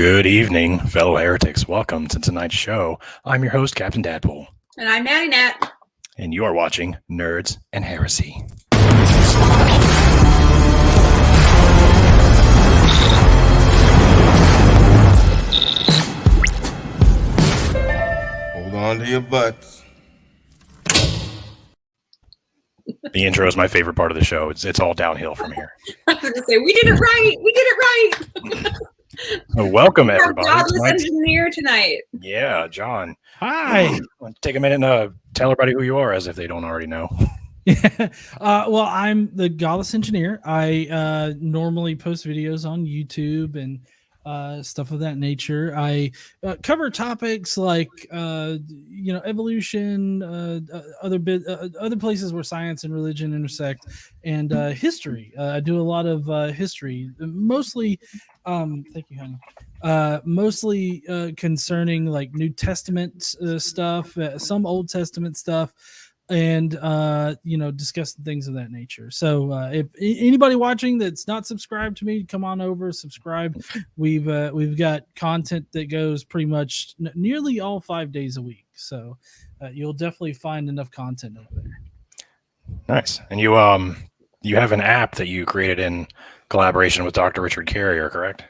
Good evening, fellow heretics. Welcome to tonight's show. I'm your host, Captain Dadpool. And I'm Natty Nat. And you are watching Nerds and Heresy. Hold on to your butts. The intro is my favorite part of the show. It's all downhill from here. I was going to say, we did it right. We did it right. So welcome, everybody. Godless Engineer tonight. Yeah, John. Hi. Take a minute and tell everybody who you are, as if they don't already know. Well, I'm the Godless Engineer. I normally post videos on YouTube and stuff of that nature. I cover topics like evolution, other places where science and religion intersect, and history. I do a lot of history, mostly. Thank you, honey. Mostly concerning like New Testament stuff, some Old Testament stuff, and discussing things of that nature. So if anybody watching that's not subscribed to me, come on over, subscribe. We've got content that goes pretty much nearly all 5 days a week, so you'll definitely find enough content over there. Nice. And you have an app that you created in collaboration with Dr. Richard Carrier, correct?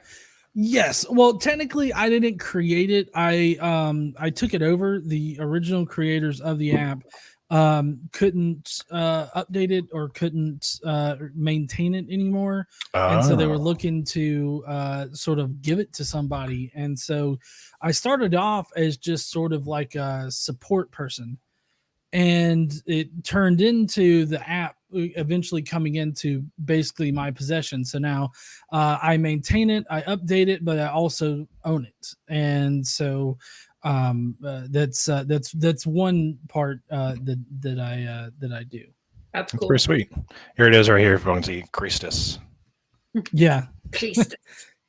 Yes. Well, technically, I didn't create it. I took it over. The original creators of the app couldn't update it or couldn't maintain it anymore, and so they were looking to sort of give it to somebody. And so I started off as just sort of like a support person, and it turned into the app eventually coming into basically my possession. So now I maintain it, I update it, but I also own it. And so that's one part that I do. That's cool. Pretty sweet. Here it is right here if you want to see Christus. Yeah. Christus.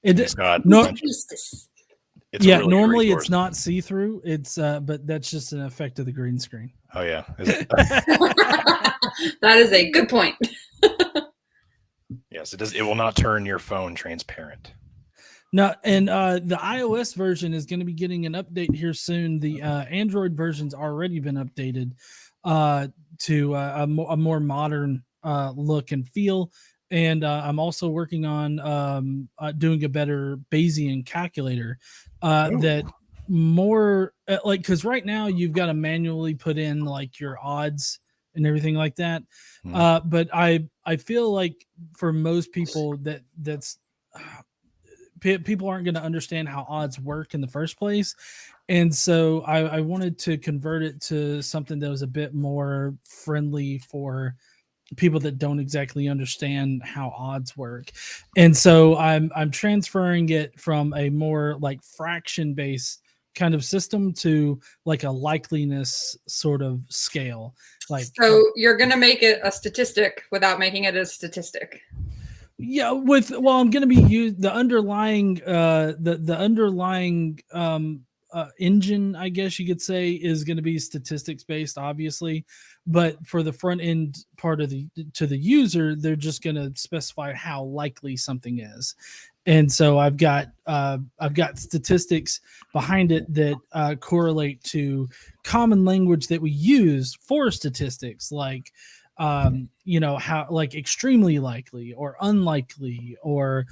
It's got Christus. It's yeah, really normally it's not see-through. It's but that's just an effect of the green screen. Oh yeah. That is a good point. Yes, it does. It will not turn your phone transparent. No, and the iOS version is going to be getting an update here soon. The Android version's already been updated to a more modern look and feel. And I'm also working on doing a better Bayesian calculator that more because right now you've got to manually put in like your odds and everything like that. But I feel like for most people that's people aren't going to understand how odds work in the first place. And so I wanted to convert it to something that was a bit more friendly for people that don't exactly understand how odds work. And so I'm transferring it from a more like fraction based kind of system to like a likeliness sort of scale. Like, so you're going to make it a statistic without making it a statistic. Yeah, I'm going to be the underlying the underlying engine, I guess you could say, is going to be statistics based, obviously, but for the front end part of to the user, they're just going to specify how likely something is. And so I've got statistics behind it that correlate to common language that we use for statistics, like how like extremely likely or unlikely or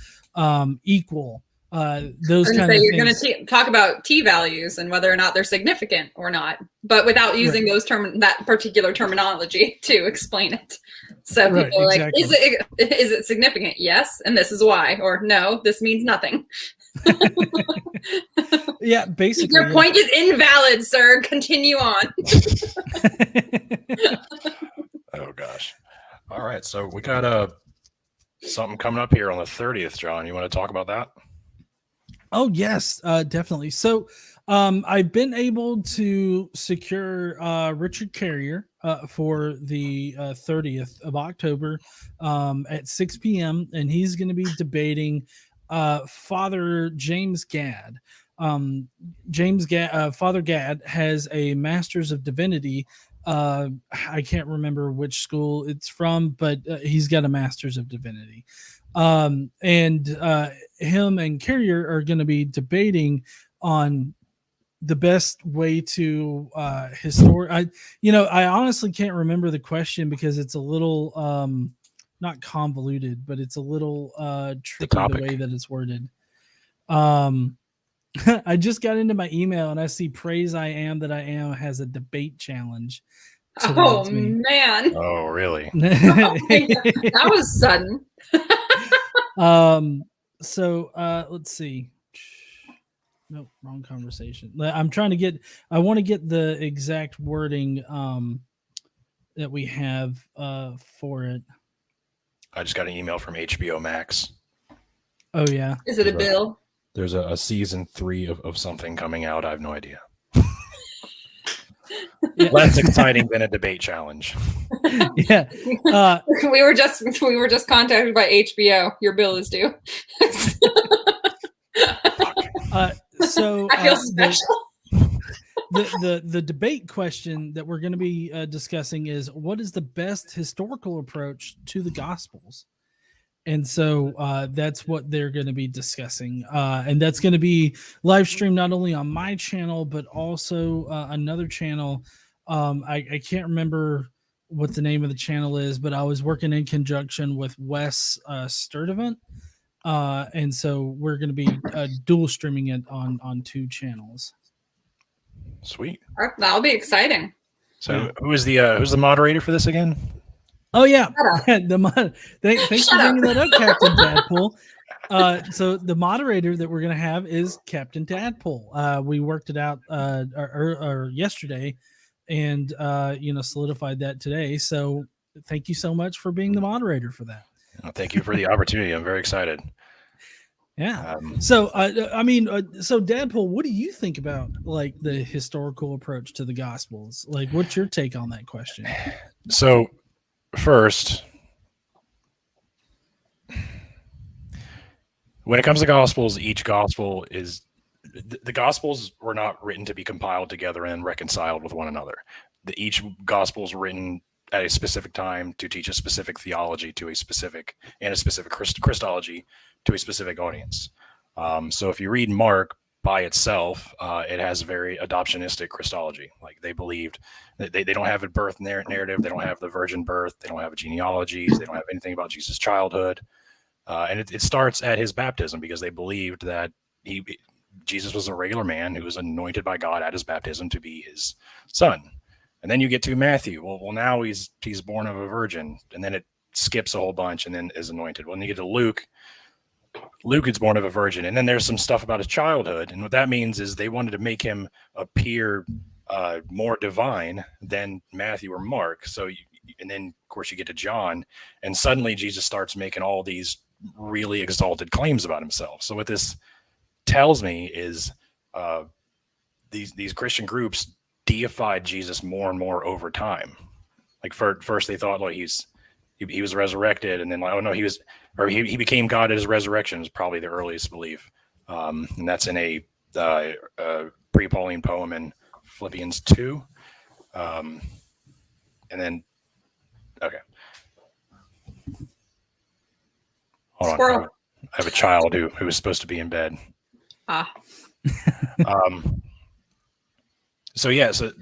equal. Those kind of things. You're going to talk about t values and whether or not they're significant or not, but without using that particular terminology to explain it. So people are like, exactly. Is it significant? Yes, and this is why. Or no, this means nothing. Yeah, basically. Your point is invalid, sir. Continue on. Oh gosh. All right, so we got something coming up here on the 30th, John. You want to talk about that? Oh yes, definitely. So I've been able to secure Richard Carrier for the 30th of October at 6 p.m. and he's going to be debating Father James Gadd. Father Gadd has a Master's of Divinity I can't remember which school it's from, but he's got a master's of divinity. And him and Carrier are going to be debating on the best way to I honestly can't remember the question because it's a little not convoluted, but it's a little tricky the way that it's worded. I just got into my email and I see Praise I Am That I Am has a debate challenge. Oh man. Oh really? Oh, that was sudden. So let's see. Nope, wrong conversation. I want to get the exact wording that we have for it. I just got an email from HBO Max. Oh yeah. Is it a bill? There's a season 3 of something coming out. I have no idea. Yeah. Less exciting than a debate challenge. Yeah. We were just contacted by HBO. Your bill is due. So I feel special. The debate question that we're going to be discussing is, what is the best historical approach to the Gospels? And so that's what they're going to be discussing. And that's going to be live streamed not only on my channel, but also another channel. I can't remember what the name of the channel is, but I was working in conjunction with Wes Sturdivant. And so we're going to be dual streaming it on 2 channels. Sweet. That'll be exciting. So who's the moderator for this again? Oh yeah, thanks for bringing that up, Captain Tadpole. So the moderator that we're gonna have is Captain Tadpole. We worked it out or yesterday, and solidified that today. So thank you so much for being the moderator for that. Well, thank you for the opportunity. I'm very excited. Yeah. So Tadpole, what do you think about like the historical approach to the Gospels? Like, what's your take on that question? So. First, when it comes to Gospels, each Gospel is the Gospels were not written to be compiled together and reconciled with one another. Each Gospel is written at a specific time to teach a specific theology to a specific Christology to a specific audience. So if you read Mark by itself, it has a very adoptionistic Christology. Like they believed that they don't have a birth narrative. They don't have the virgin birth. They don't have genealogies. They don't have anything about Jesus' childhood. And it starts at his baptism because they believed that Jesus was a regular man who was anointed by God at his baptism to be his son. And then you get to Matthew. Well, now he's born of a virgin, and then it skips a whole bunch and then is anointed. When you get to Luke is born of a virgin, and then there's some stuff about his childhood, and what that means is they wanted to make him appear more divine than Matthew or Mark. So, and then of course you get to John, and suddenly Jesus starts making all these really exalted claims about himself. So what this tells me is these Christian groups deified Jesus more and more over time. Like first they thought, like he was resurrected, and then like, oh no, he became God at his resurrection is probably the earliest belief. And that's in a pre-Pauline poem in Philippians 2. And then, okay. Hold on. I have a child who is supposed to be in bed. So the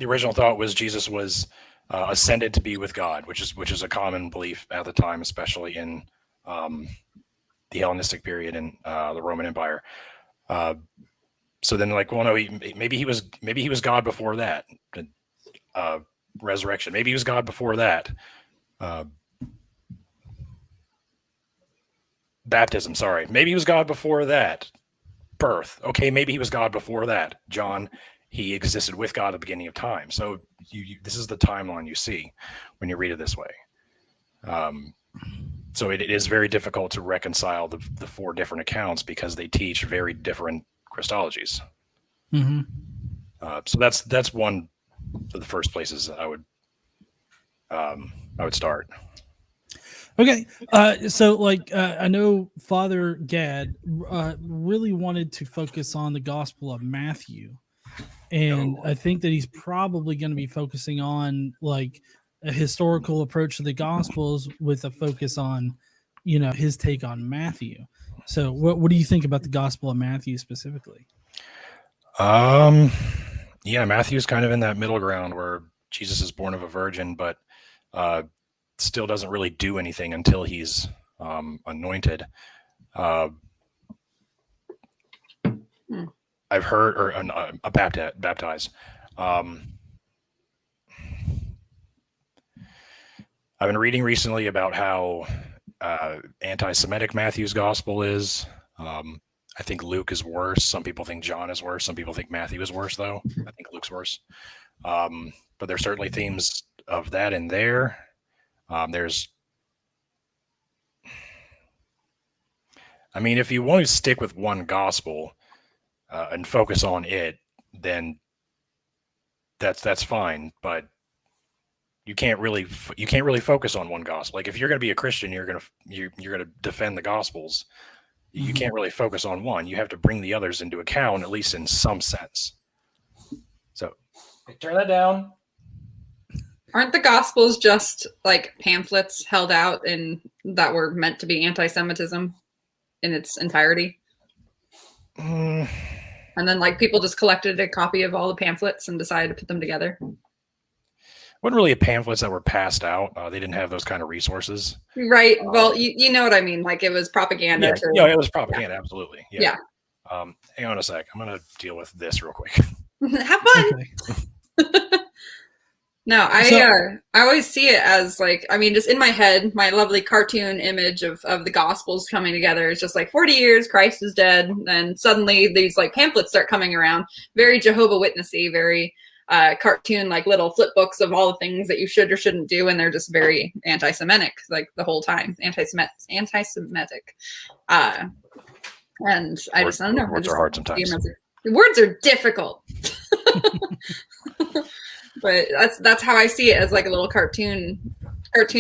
original thought was Jesus was ascended to be with God, which is a common belief at the time, especially in the Hellenistic period and the Roman Empire. So then, like, well, no, maybe he was God before that. Resurrection. Maybe he was God before that. Baptism. Sorry. Maybe he was God before that. Birth. Okay. Maybe he was God before that. John. He existed with God at the beginning of time. So this is the timeline you see when you read it this way. So it is very difficult to reconcile the 4 different accounts because they teach very different Christologies. Mm-hmm. So that's one of the first places I would start. Okay, so like I know Father Gad really wanted to focus on the Gospel of Matthew. And I think that he's probably going to be focusing on like a historical approach to the Gospels with a focus on, his take on Matthew. So what do you think about the Gospel of Matthew specifically? Yeah, Matthew's kind of in that middle ground where Jesus is born of a virgin, but still doesn't really do anything until he's anointed. I've heard, or baptized. I've been reading recently about how anti-Semitic Matthew's gospel is. I think Luke is worse. Some people think John is worse. Some people think Matthew is worse, though. I think Luke's worse. But there's certainly themes of that in there. If you want to stick with one gospel and focus on it, then that's fine. But you can't really focus on one gospel. Like if you're going to be a Christian, you're going to defend the gospels. You can't really focus on one. You have to bring the others into account, at least in some sense. So turn that down. Aren't the Gospels just like pamphlets held out and that were meant to be anti-Semitism in its entirety? And then like people just collected a copy of all the pamphlets and decided to put them together. Wasn't really pamphlets that were passed out. They didn't have those kind of resources. Right. Well, you know what I mean? Like it was propaganda. Yeah, it was propaganda. Yeah. Absolutely. Yeah. Hang on a sec. I'm going to deal with this real quick. Have fun. Okay. No, I always see it as like, just in my head, my lovely cartoon image of the Gospels coming together is just like 40 years, Christ is dead. And suddenly these like pamphlets start coming around, very Jehovah Witnessy, very cartoon, like little flip books of all the things that you should or shouldn't do. And they're just very anti-Semitic, like the whole time, anti-Semitic. And I don't know. Words are hard sometimes. Words are difficult. But that's how I see it, as like a little cartoon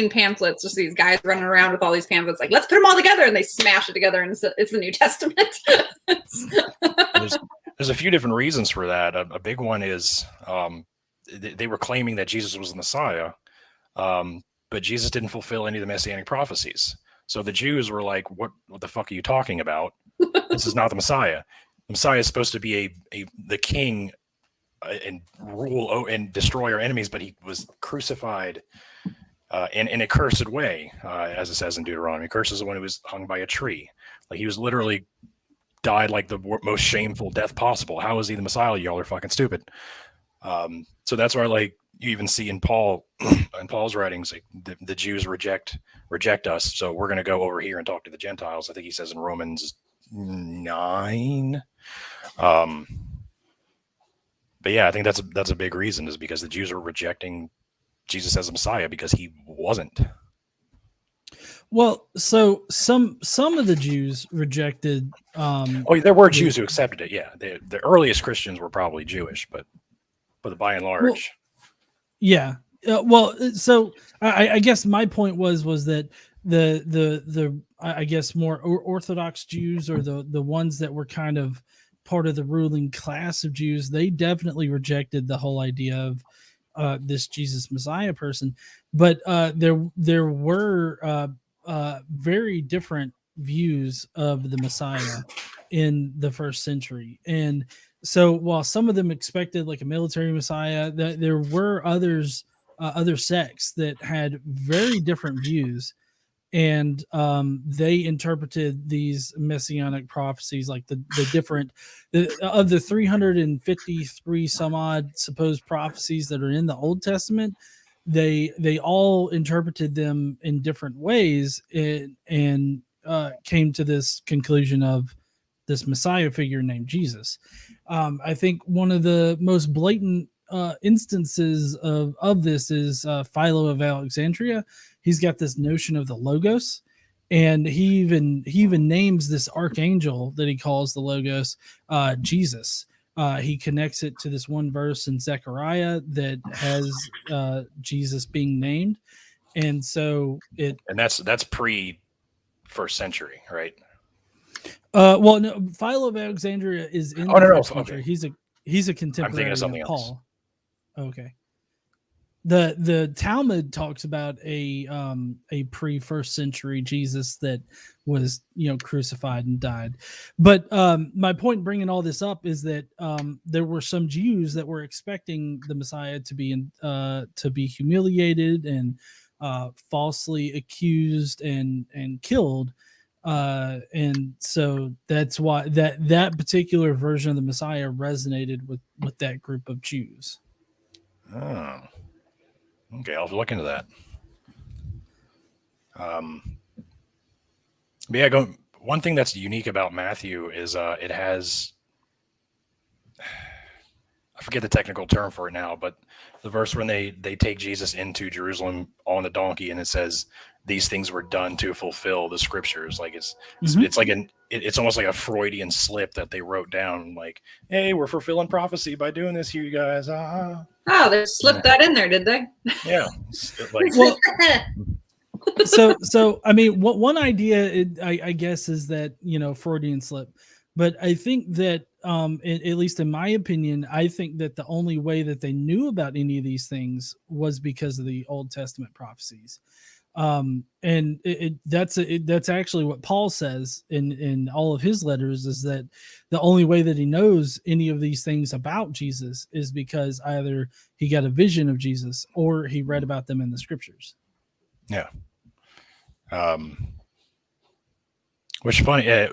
pamphlets, just these guys running around with all these pamphlets, like let's put them all together, and they smash it together, and it's the New Testament. There's a few different reasons for that. A big one is they were claiming that Jesus was the Messiah, but Jesus didn't fulfill any of the messianic prophecies. So the Jews were like, "What the fuck are you talking about? This is not the Messiah. The Messiah is supposed to be the king." And rule and destroy our enemies, but he was crucified in a cursed way, as it says in Deuteronomy. Cursed is the one who was hung by a tree. Like he was literally died like the most shameful death possible. How is he the Messiah? Y'all are fucking stupid. So that's why, like, you even see in Paul's writings, like, the Jews reject us, so we're going to go over here and talk to the Gentiles. I think he says in Romans 9. But yeah, I think that's a big reason, is because the Jews are rejecting Jesus as a Messiah because he wasn't. Well, so some of the Jews rejected. There were Jews who accepted it. Yeah, the earliest Christians were probably Jewish, but by and large, yeah. So I guess my point was that the I guess more Orthodox Jews, or the ones that were kind of part of the ruling class of Jews, they definitely rejected the whole idea of this Jesus Messiah person. But there were very different views of the Messiah in the first century. And so while some of them expected like a military Messiah, there were other sects that had very different views. And they interpreted these messianic prophecies, like the different of the 353 some odd supposed prophecies that are in the Old Testament. They all interpreted them in different ways, and came to this conclusion of this Messiah figure named Jesus. I think one of the most blatant instances of this is Philo of Alexandria. He's got this notion of the Logos, and he even names this archangel that he calls the Logos Jesus. He connects it to this one verse in Zechariah that has Jesus being named, and so that's pre first century, right? Well, no, Philo of Alexandria is in the first century. Okay. He's a contemporary of something else. Paul. Okay. The Talmud talks about a pre-first century Jesus that was, crucified and died. But my point in bringing all this up is that there were some Jews that were expecting the Messiah to be humiliated and falsely accused and killed. And so that's why that particular version of the Messiah resonated with that group of Jews. Oh. Okay, I'll look into that. But yeah, one thing that's unique about Matthew is it has, I forget the technical term for it now, but the verse when they take Jesus into Jerusalem on the donkey, and it says these things were done to fulfill the scriptures. Like it's like it's almost like a Freudian slip that they wrote down. Like, hey, we're fulfilling prophecy by doing this here, you guys. Oh, they slipped that in there, did they? Yeah. Well, so I mean, one idea I guess is that Freudian slip, but I think that at least in my opinion, I think that the only way that they knew about any of these things was because of the Old Testament prophecies. And that's actually what Paul says in all of his letters, is that the only way that he knows any of these things about Jesus is because either he got a vision of Jesus or he read about them in the scriptures. Yeah. Which is funny.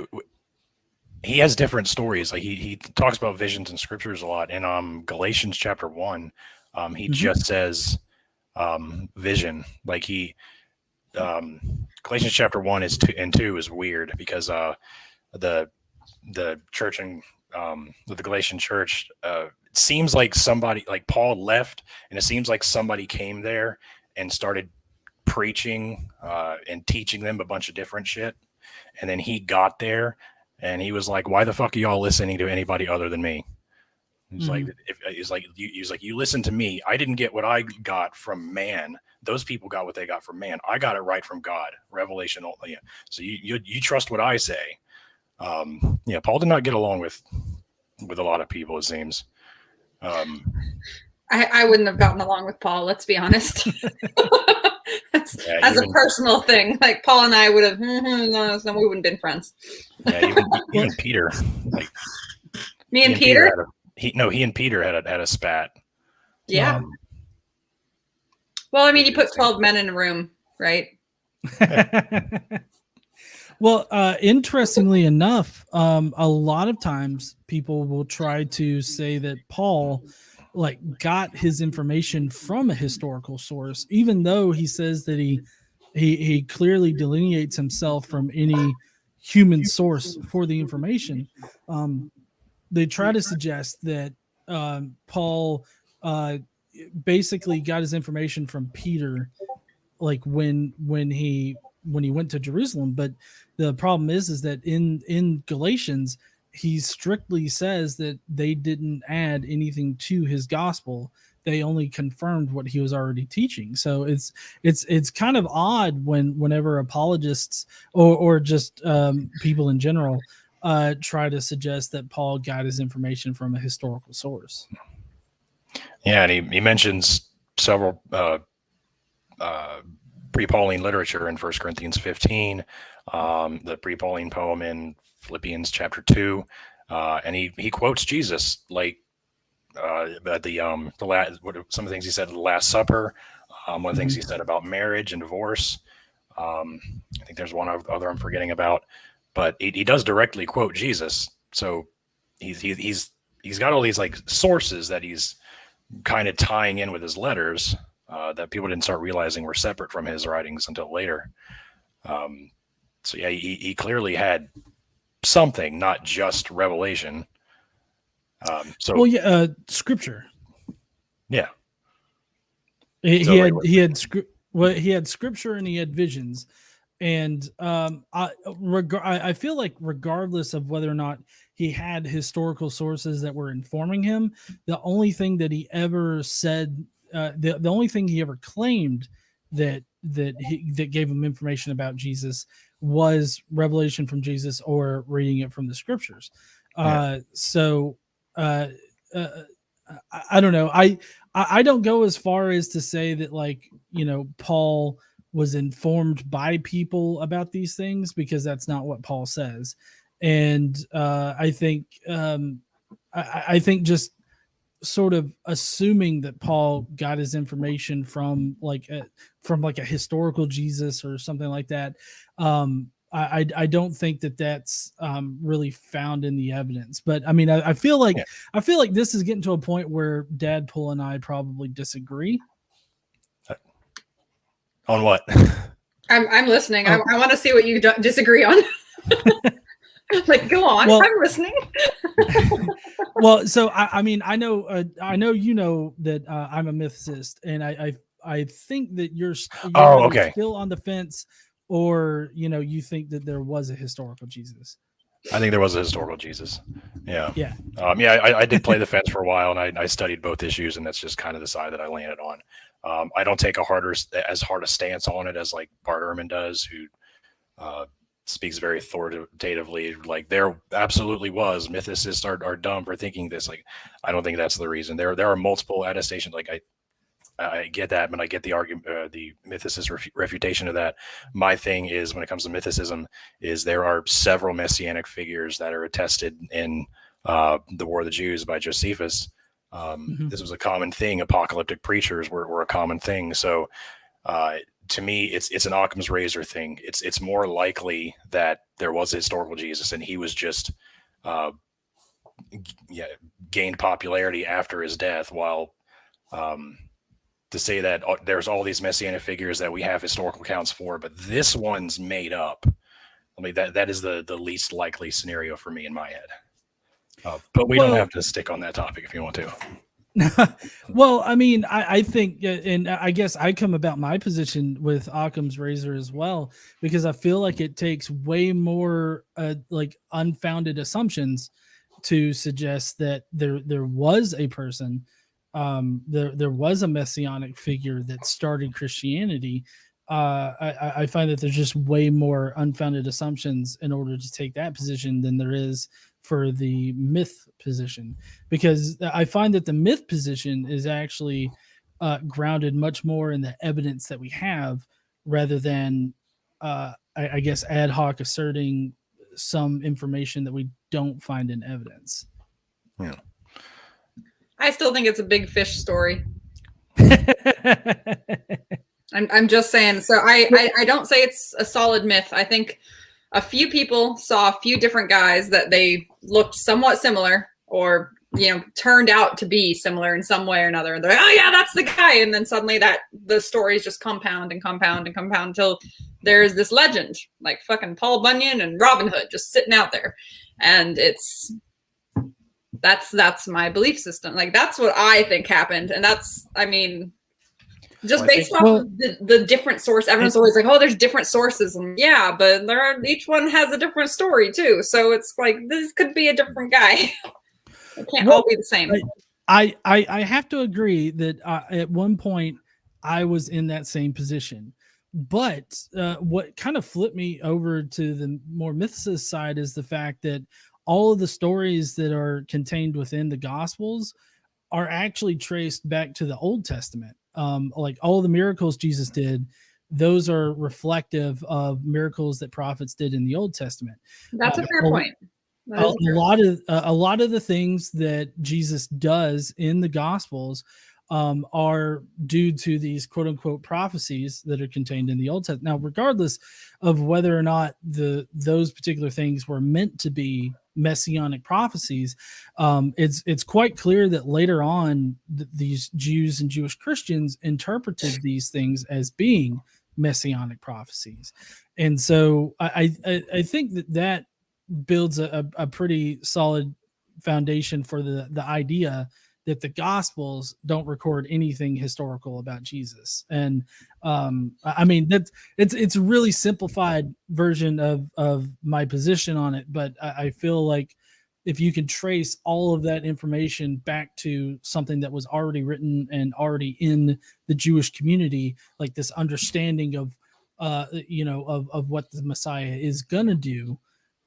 He has different stories. Like he talks about visions and scriptures a lot. In Galatians chapter 1, he just says vision. Like Galatians chapter 1 is 2 and 2 is weird because the church in the Galatian church, it seems like somebody, like Paul left, and it seems like somebody came there and started preaching and teaching them a bunch of different shit, and then he got there and he was like, why the fuck are y'all listening to anybody other than me? He's like, you listen to me. I didn't get what I got from man. Those people got what they got from man. I got it right from God. Revelation. Yeah. So you trust what I say. Yeah. Paul did not get along with a lot of people, it seems. I wouldn't have gotten along with Paul. Let's be honest. As a personal thing, like Paul and I would have, so we wouldn't have been friends. Yeah. Even Peter. Like me and Peter. He and Peter had a spat. Yeah. Well, I mean, you put 12 men in a room, right? Well, interestingly enough, a lot of times people will try to say that Paul got his information from a historical source, even though he says that he clearly delineates himself from any human source for the information. They try to suggest that Paul basically got his information from Peter, like when he went to Jerusalem. But the problem is that in Galatians, he strictly says that they didn't add anything to his gospel. They only confirmed what he was already teaching. So it's kind of odd whenever apologists or just people in general try to suggest that Paul got his information from a historical source. Yeah, and he mentions several pre-Pauline literature in 1 Corinthians 15, the pre-Pauline poem in Philippians chapter 2, and he quotes Jesus, like at the last, some of the things he said at the Last Supper, one of the things he said about marriage and divorce. I think there's one other I'm forgetting about, but he does directly quote Jesus. So he's got all these like sources that he's kind of tying in with his letters that people didn't start realizing were separate from his writings until later. So yeah, he clearly had something, not just revelation. Scripture. Yeah. He had scripture and he had visions. And I feel like regardless of whether or not he had historical sources that were informing him, the only thing that he ever said, the only thing he ever claimed that gave him information about Jesus was revelation from Jesus or reading it from the scriptures. So I don't know. I don't go as far as to say that, like, Paul was informed by people about these things, because that's not what Paul says. And I think I think just sort of assuming that Paul got his information from like a historical Jesus or something like that. I don't think that that's really found in the evidence. But I mean, I feel like this is getting to a point where Dadpool and I probably disagree. On what? I'm listening. I want to see what you disagree on. Like, go on. Well, I'm listening. Well, so I mean, I know that I'm a mythicist, and I think that you're still on the fence, or you think that there was a historical Jesus. I think there was a historical Jesus. Yeah. Yeah. I did play the fence for a while, and I studied both issues, and that's just kind of the side that I landed on. I don't take as hard a stance on it as like Bart Ehrman does, who speaks very authoritatively. Like, there absolutely was, mythicists are dumb for thinking this. Like, I don't think that's the reason. There are multiple attestations. Like, I get that, but I get the argument, the mythicist refutation of that. My thing is, when it comes to mythicism, is there are several messianic figures that are attested in the War of the Jews by Josephus. This was a common thing. Apocalyptic preachers were a common thing. So to me, it's an Occam's razor thing. It's more likely that there was a historical Jesus, and he was just gained popularity after his death, while to say that there's all these messianic figures that we have historical accounts for, but this one's made up. I mean, that is the least likely scenario for me in my head. But we don't have to stick on that topic if you want to. Well, I mean, I think, and I guess I come about my position with Occam's razor as well, because I feel like it takes way more like unfounded assumptions to suggest that there was a person, there was a messianic figure that started Christianity. I find that there's just way more unfounded assumptions in order to take that position than there is for the myth position, because I find that the myth position is actually grounded much more in the evidence that we have, rather than I guess ad hoc asserting some information that we don't find in evidence. Yeah. I still think it's a big fish story. I'm just saying. So I don't say it's a solid myth. I think a few people saw a few different guys that they looked somewhat similar, or turned out to be similar in some way or another, and they're like, oh yeah, that's the guy. And then suddenly the stories just compound and compound and compound until there's this legend, like fucking Paul Bunyan and Robin Hood just sitting out there. And that's my belief system. Like, that's what I think happened. And that's, I mean, just based off of the different source. Everyone's always like, oh, there's different sources. And yeah, but each one has a different story too. So it's like, this could be a different guy. It can't all be the same. I have to agree that at one point I was in that same position. But what kind of flipped me over to the more mythicist side is the fact that all of the stories that are contained within the Gospels are actually traced back to the Old Testament. Like, all the miracles Jesus did, those are reflective of miracles that prophets did in the Old Testament. That's a fair point. A lot of the things that Jesus does in the Gospels are due to these quote unquote prophecies that are contained in the Old Testament. Now, regardless of whether or not those particular things were meant to be messianic prophecies, it's quite clear that later on these Jews and Jewish Christians interpreted these things as being messianic prophecies. And so I think that builds a pretty solid foundation for the idea that the Gospels don't record anything historical about Jesus. And I mean, it's a really simplified version of my position on it, but I feel like if you can trace all of that information back to something that was already written and already in the Jewish community, like this understanding of of what the Messiah is gonna do,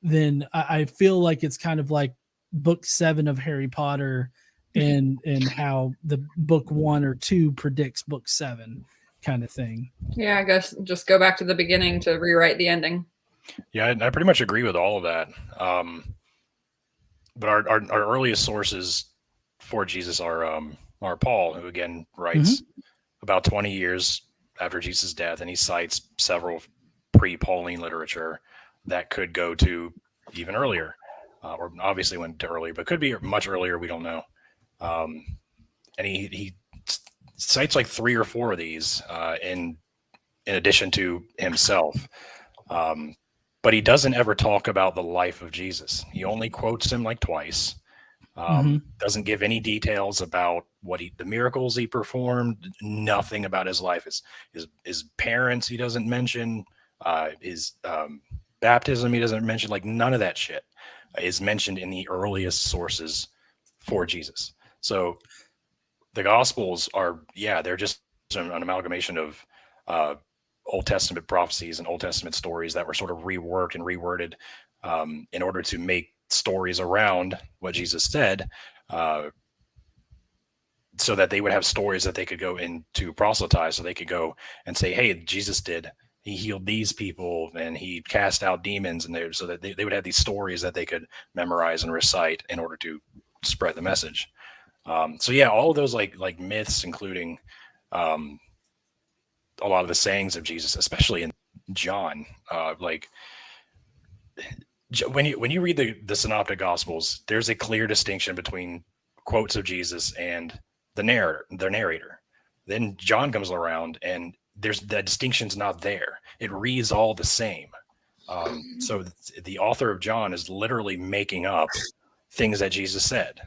then I feel like it's kind of like book 7 of Harry Potter and how the book 1 or 2 predicts book 7 kind of thing. Yeah, I guess just go back to the beginning to rewrite the ending. Yeah, I pretty much agree with all of that. But our earliest sources for Jesus are Paul, who again writes about 20 years after Jesus' death, and he cites several pre-Pauline literature that could go to even earlier, or obviously went to earlier, but could be much earlier. We don't know. And he cites like 3 or 4 of these in addition to himself. But he doesn't ever talk about the life of Jesus. He only quotes him like twice. Doesn't give any details about the miracles he performed. Nothing about his life. His parents he doesn't mention. His baptism he doesn't mention. Like none of that shit is mentioned in the earliest sources for Jesus. So the Gospels are, they're just an amalgamation of Old Testament prophecies and Old Testament stories that were sort of reworked and reworded in order to make stories around what Jesus said, so that they would have stories that they could go into proselytize, so they could go and say, hey, Jesus he healed these people and he cast out demons, and so that they would have these stories that they could memorize and recite in order to spread the message. So yeah, all of those like myths, including a lot of the sayings of Jesus, especially in John, when you read the Synoptic Gospels, there's a clear distinction between quotes of Jesus and the narrator. Then John comes around, and the distinction's not there. It reads all the same. So the author of John is literally making up things that Jesus said,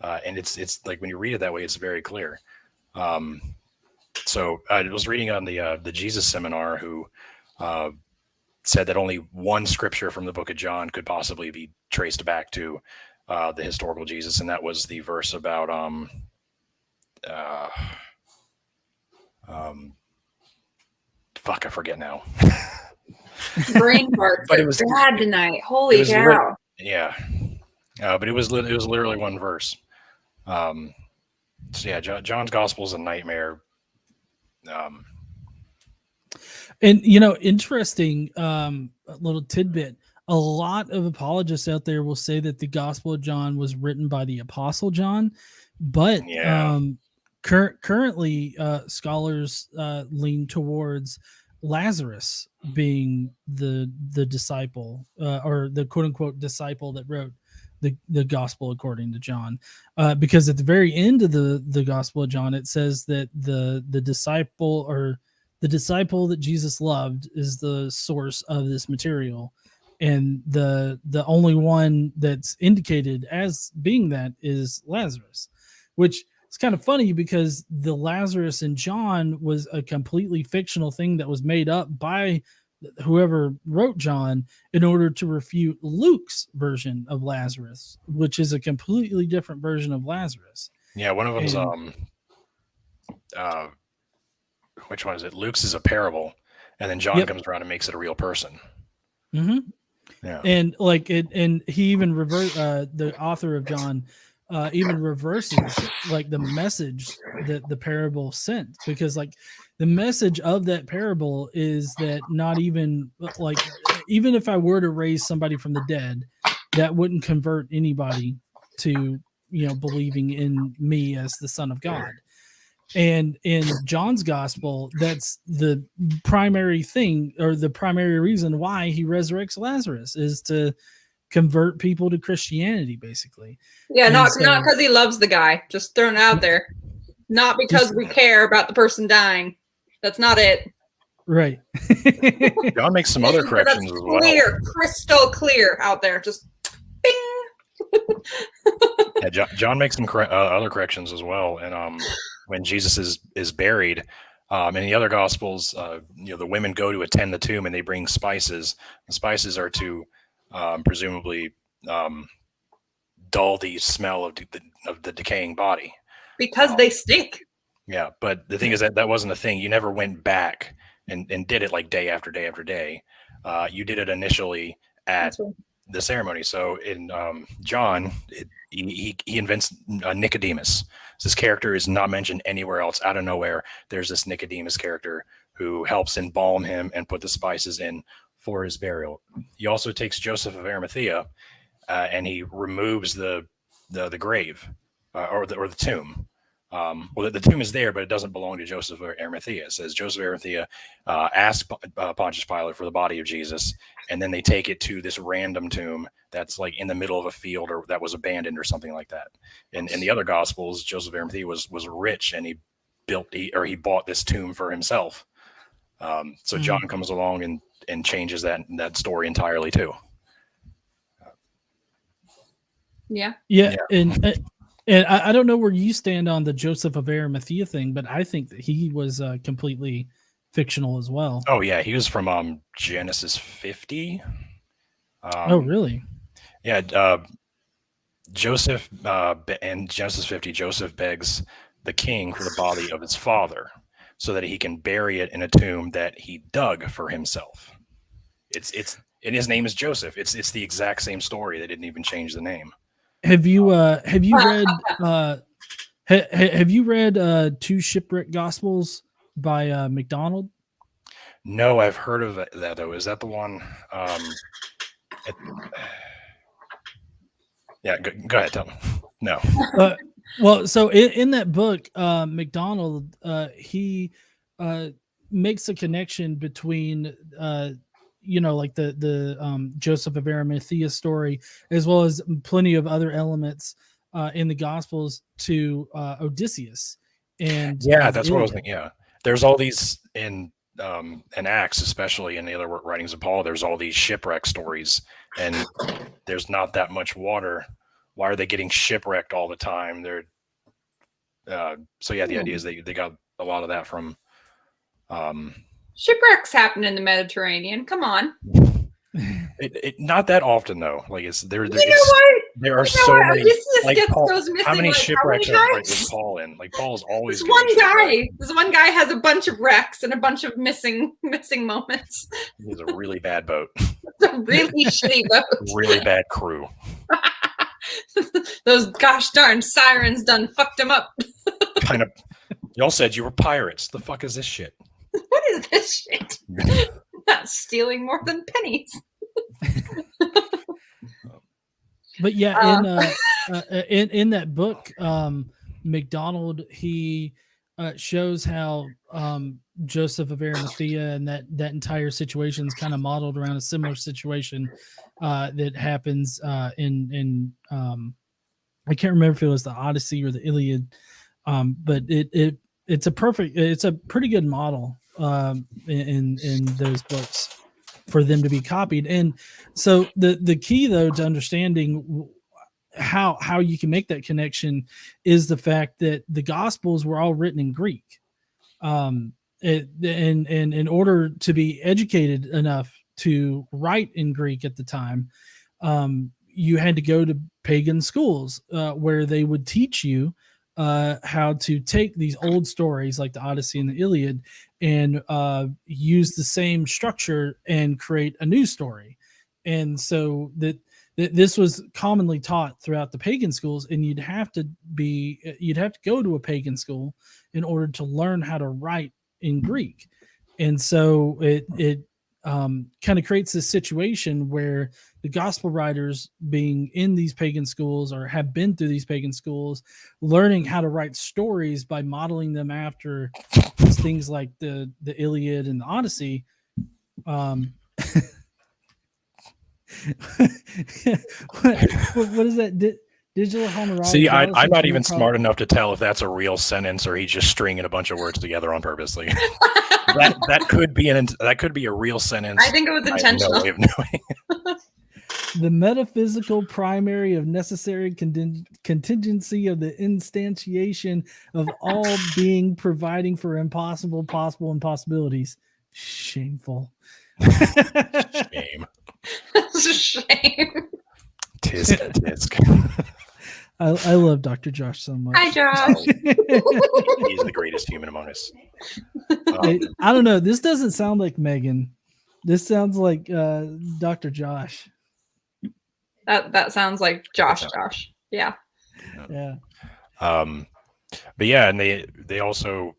and it's like when you read it that way, it's very clear. So I was reading on the Jesus Seminar, who said that only one scripture from the book of John could possibly be traced back to the historical Jesus, and that was the verse about fuck, I forget now. Brain farts but it was bad tonight. Holy cow! But it was literally one verse. So yeah, John's gospel is a nightmare. And interesting little tidbit. A lot of apologists out there will say that the Gospel of John was written by the Apostle John, but currently scholars lean towards Lazarus being the disciple or the quote unquote disciple that wrote the Gospel according to John, because at the very end of the Gospel of John, it says that the disciple or the disciple that Jesus loved is the source of this material. And the only one that's indicated as being that is Lazarus, which is kind of funny because the Lazarus in John was a completely fictional thing that was made up by whoever wrote John in order to refute Luke's version of Lazarus, which is a completely different version of Lazarus. Yeah, one of them's which one is it? Luke's is a parable, and then John comes around and makes it a real person. Mm-hmm. Yeah, and like it, and he even the author of John even reverses like the message that the parable sent, because like the message of that parable is that not even like even if I were to raise somebody from the dead, that wouldn't convert anybody to believing in me as the Son of God. And in John's gospel, that's the primary thing, or the primary reason why he resurrects Lazarus, is to convert people to Christianity, basically. Yeah, not because he loves the guy. Just throwing it out there. Not because we care about the person dying. That's not it. Right. John makes some other corrections as well. Clear, crystal clear out there. Just bing. Yeah, John makes some other corrections as well. And when Jesus is buried, in the other gospels, the women go to attend the tomb and they bring spices. The spices are to presumably dull the smell of the decaying body, because they stink. Yeah, but the thing is that wasn't a thing. You never went back and did it like day after day after day. You did it initially at the ceremony. So in John, he invents Nicodemus. This character is not mentioned anywhere else. Out of nowhere, there's this Nicodemus character who helps embalm him and put the spices in for his burial. He also takes Joseph of Arimathea and he removes the grave or the tomb. Well, the tomb is there, but it doesn't belong to Joseph of Arimathea. It says Joseph of Arimathea asked Pontius Pilate for the body of Jesus, and then they take it to this random tomb that's like in the middle of a field or that was abandoned or something like that. And in the other Gospels, Joseph of Arimathea was rich, and he bought this tomb for himself. So John comes along and changes that story entirely too. Yeah. And I don't know where you stand on the Joseph of Arimathea thing, but I think that he was completely fictional as well. Oh yeah, he was from Genesis 50. Oh really? Yeah, Joseph in Genesis 50, Joseph begs the king for the body of his father so that he can bury it in a tomb that he dug for himself. It's and his name is Joseph. It's the exact same story. They didn't even change the name. Have you read have you read Two Shipwreck Gospels by MacDonald? No, I've heard of that though. Is that the one? Yeah, go ahead. Tell me. No. Well, so in that book, MacDonald he makes a connection between like the Joseph of Arimathea story, as well as plenty of other elements in the Gospels to Odysseus. And yeah, that's what I was thinking. Yeah, there's all these in Acts, especially in the other writings of Paul. There's all these shipwreck stories, and there's not that much water. Why are they getting shipwrecked all the time? They're so yeah. The idea is they got a lot of that from. Shipwrecks happen in the Mediterranean. Come on. It not that often though. Like it's there. You know what? There are so many. Odysseus like Paul, goes missing. How many like, shipwrecks how many are Paul in? Like Paul's always. This one guy has a bunch of wrecks and a bunch of missing moments. He's a really bad boat. It's a really shitty boat. Really bad crew. Those gosh darn sirens done fucked him up. Kind of. Y'all said you were pirates. The fuck is this shit? What is this shit? Not stealing more than pennies. But yeah, in that book, MacDonald he shows how Joseph of Arimathea and that entire situation is kind of modeled around a similar situation that happens in I can't remember if it was the Odyssey or the Iliad, but it's a pretty good model in those books for them to be copied. And so the key though to understanding how you can make that connection is the fact that the Gospels were all written in Greek. And in order to be educated enough to write in Greek at the time, you had to go to pagan schools where they would teach you how to take these old stories like the Odyssey and the Iliad and use the same structure and create a new story. And so that this was commonly taught throughout the pagan schools, and you'd have to go to a pagan school in order to learn how to write in Greek. And so it kind of creates this situation where the gospel writers being in these pagan schools or have been through these pagan schools, learning how to write stories by modeling them after things like the Iliad and the Odyssey. What is that? Digital honorarium. See, I'm not even smart enough to tell if that's a real sentence or he's just stringing a bunch of words together on purpose. Like, that could be a real sentence. I think it was intentional. I have no way of knowing. The metaphysical primary of necessary contingency of the instantiation of all being providing for possible impossibilities. Shameful. Shame. It's a shame. Tisk. I love Dr. Josh so much. Hi, Josh. He's the greatest human among us. I don't know. This doesn't sound like Megan. This sounds like Dr. Josh. That sounds like Josh. Yeah. Yeah. But yeah, and they also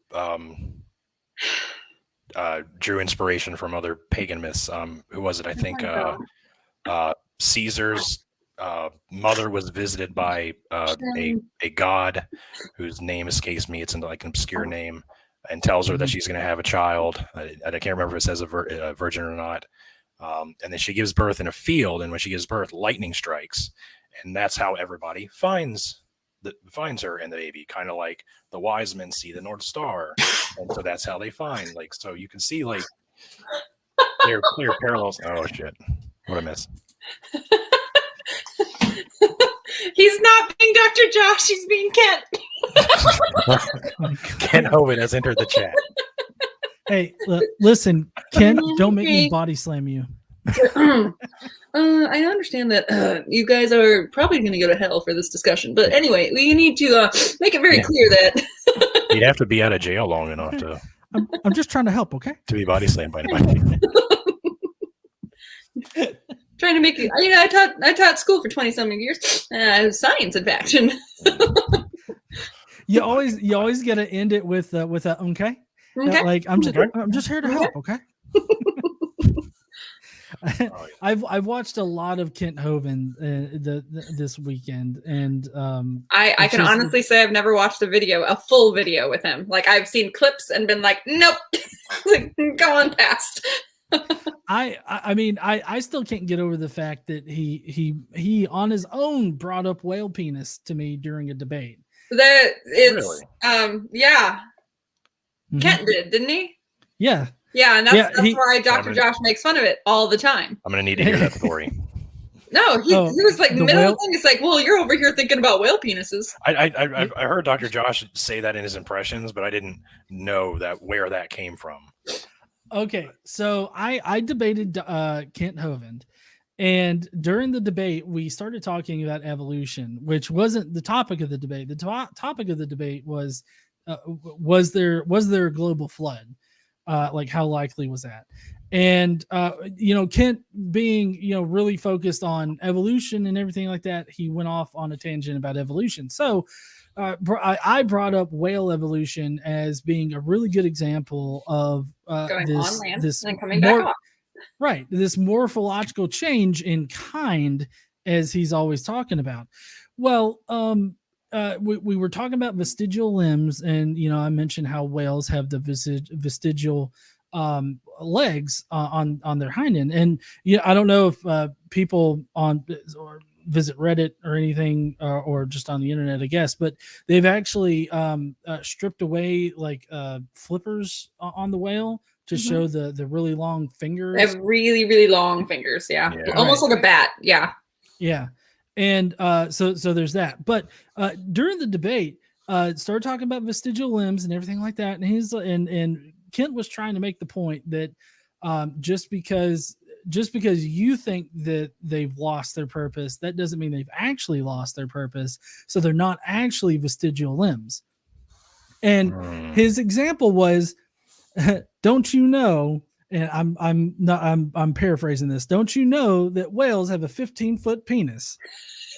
drew inspiration from other pagan myths. Who was it? I think Caesar's mother was visited by a god whose name escapes me. It's like an obscure name, and tells her that she's going to have a child. I can't remember if it says a virgin or not. And then she gives birth in a field, and when she gives birth, lightning strikes, and that's how everybody finds her in the baby, kind of like the wise men see the North Star, and so that's how they find. Like, so you can see like clear parallels. Oh shit, what a miss. He's not being Dr. Josh, he's being Kent. Kent Hovind has entered the chat. Hey, listen, Kent, don't make me body slam you. I understand that you guys are probably going to go to hell for this discussion, but anyway, we need to make it very clear that you'd have to be out of jail long enough to. I'm just trying to help, okay? To be body slammed by anybody. Trying to make you. I taught school for 20-something years. Science, in fact. You always got to end it with a okay. Okay. Like I'm just here to help, okay? I've watched a lot of Kent Hovind this weekend, and I can honestly say I've never watched a full video with him. Like I've seen clips and been like, nope, like, go on past. I mean I still can't get over the fact that he on his own brought up whale penis to me during a debate. Really? Yeah. Mm-hmm. Kent did, didn't he? Yeah. Yeah, and that's why Dr. Josh makes fun of it all the time. I'm gonna need to hear that story. No, he was like middle of the thing. It's like, well, you're over here thinking about whale penises. I heard Dr. Josh say that in his impressions, but I didn't know where that came from. Okay, so I debated Kent Hovind, and during the debate we started talking about evolution, which wasn't the topic of the debate. The topic of the debate was there a global flood? Like how likely was that? And Kent being really focused on evolution and everything like that, he went off on a tangent about evolution. So I brought up whale evolution as being a really good example of going on land and coming back off. Right, this morphological change in kind, as he's always talking about. Well, we were talking about vestigial limbs, and I mentioned how whales have the vestigial legs on their hind end, and I don't know if people or visit Reddit or anything, or just on the internet, I guess, but they've actually stripped away like flippers on the whale to show the really long fingers. They have really, really long fingers. Yeah. Almost like a bat. Yeah. Yeah. And so there's that. But during the debate, started talking about vestigial limbs and everything like that. And and Kent was trying to make the point that just because you think that they've lost their purpose, that doesn't mean they've actually lost their purpose. So they're not actually vestigial limbs. And his example was, don't you know? And I'm paraphrasing this. Don't you know that whales have a 15-foot penis,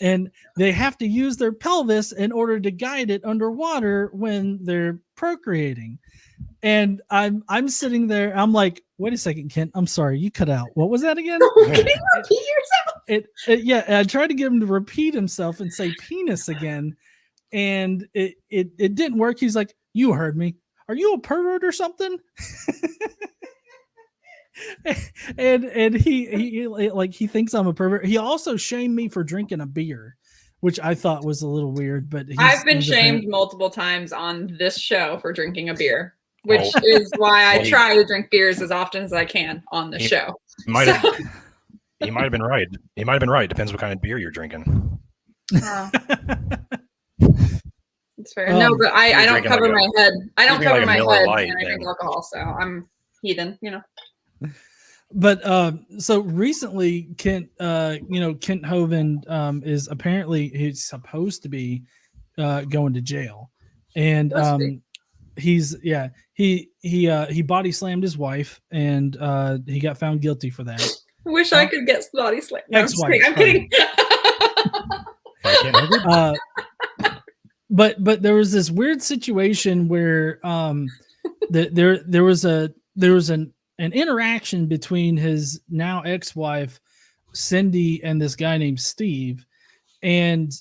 and they have to use their pelvis in order to guide it underwater when they're procreating? And I'm sitting there. I'm like, wait a second, Kent. I'm sorry, you cut out. What was that again? Can you repeat yourself? Yeah. I tried to get him to repeat himself and say penis again, and it didn't work. He's like, you heard me. Are you a pervert or something? and he thinks I'm a pervert. He also shamed me for drinking a beer, which I thought was a little weird. But I've been shamed multiple times on this show for drinking a beer, which is why I try to drink beers as often as I can on the show. He might have been right. He might have been right. Depends what kind of beer you're drinking. It's fair. No, but I don't cover my head. I don't cover my head when I drink alcohol, so I'm heathen, But so recently, Kent Hovind is apparently he's supposed to be going to jail, and he body slammed his wife, and he got found guilty for that. I wish I could get body slammed. No, ex-wife. I'm kidding. But there was this weird situation where there was an interaction between his now ex-wife Cindy and this guy named Steve, and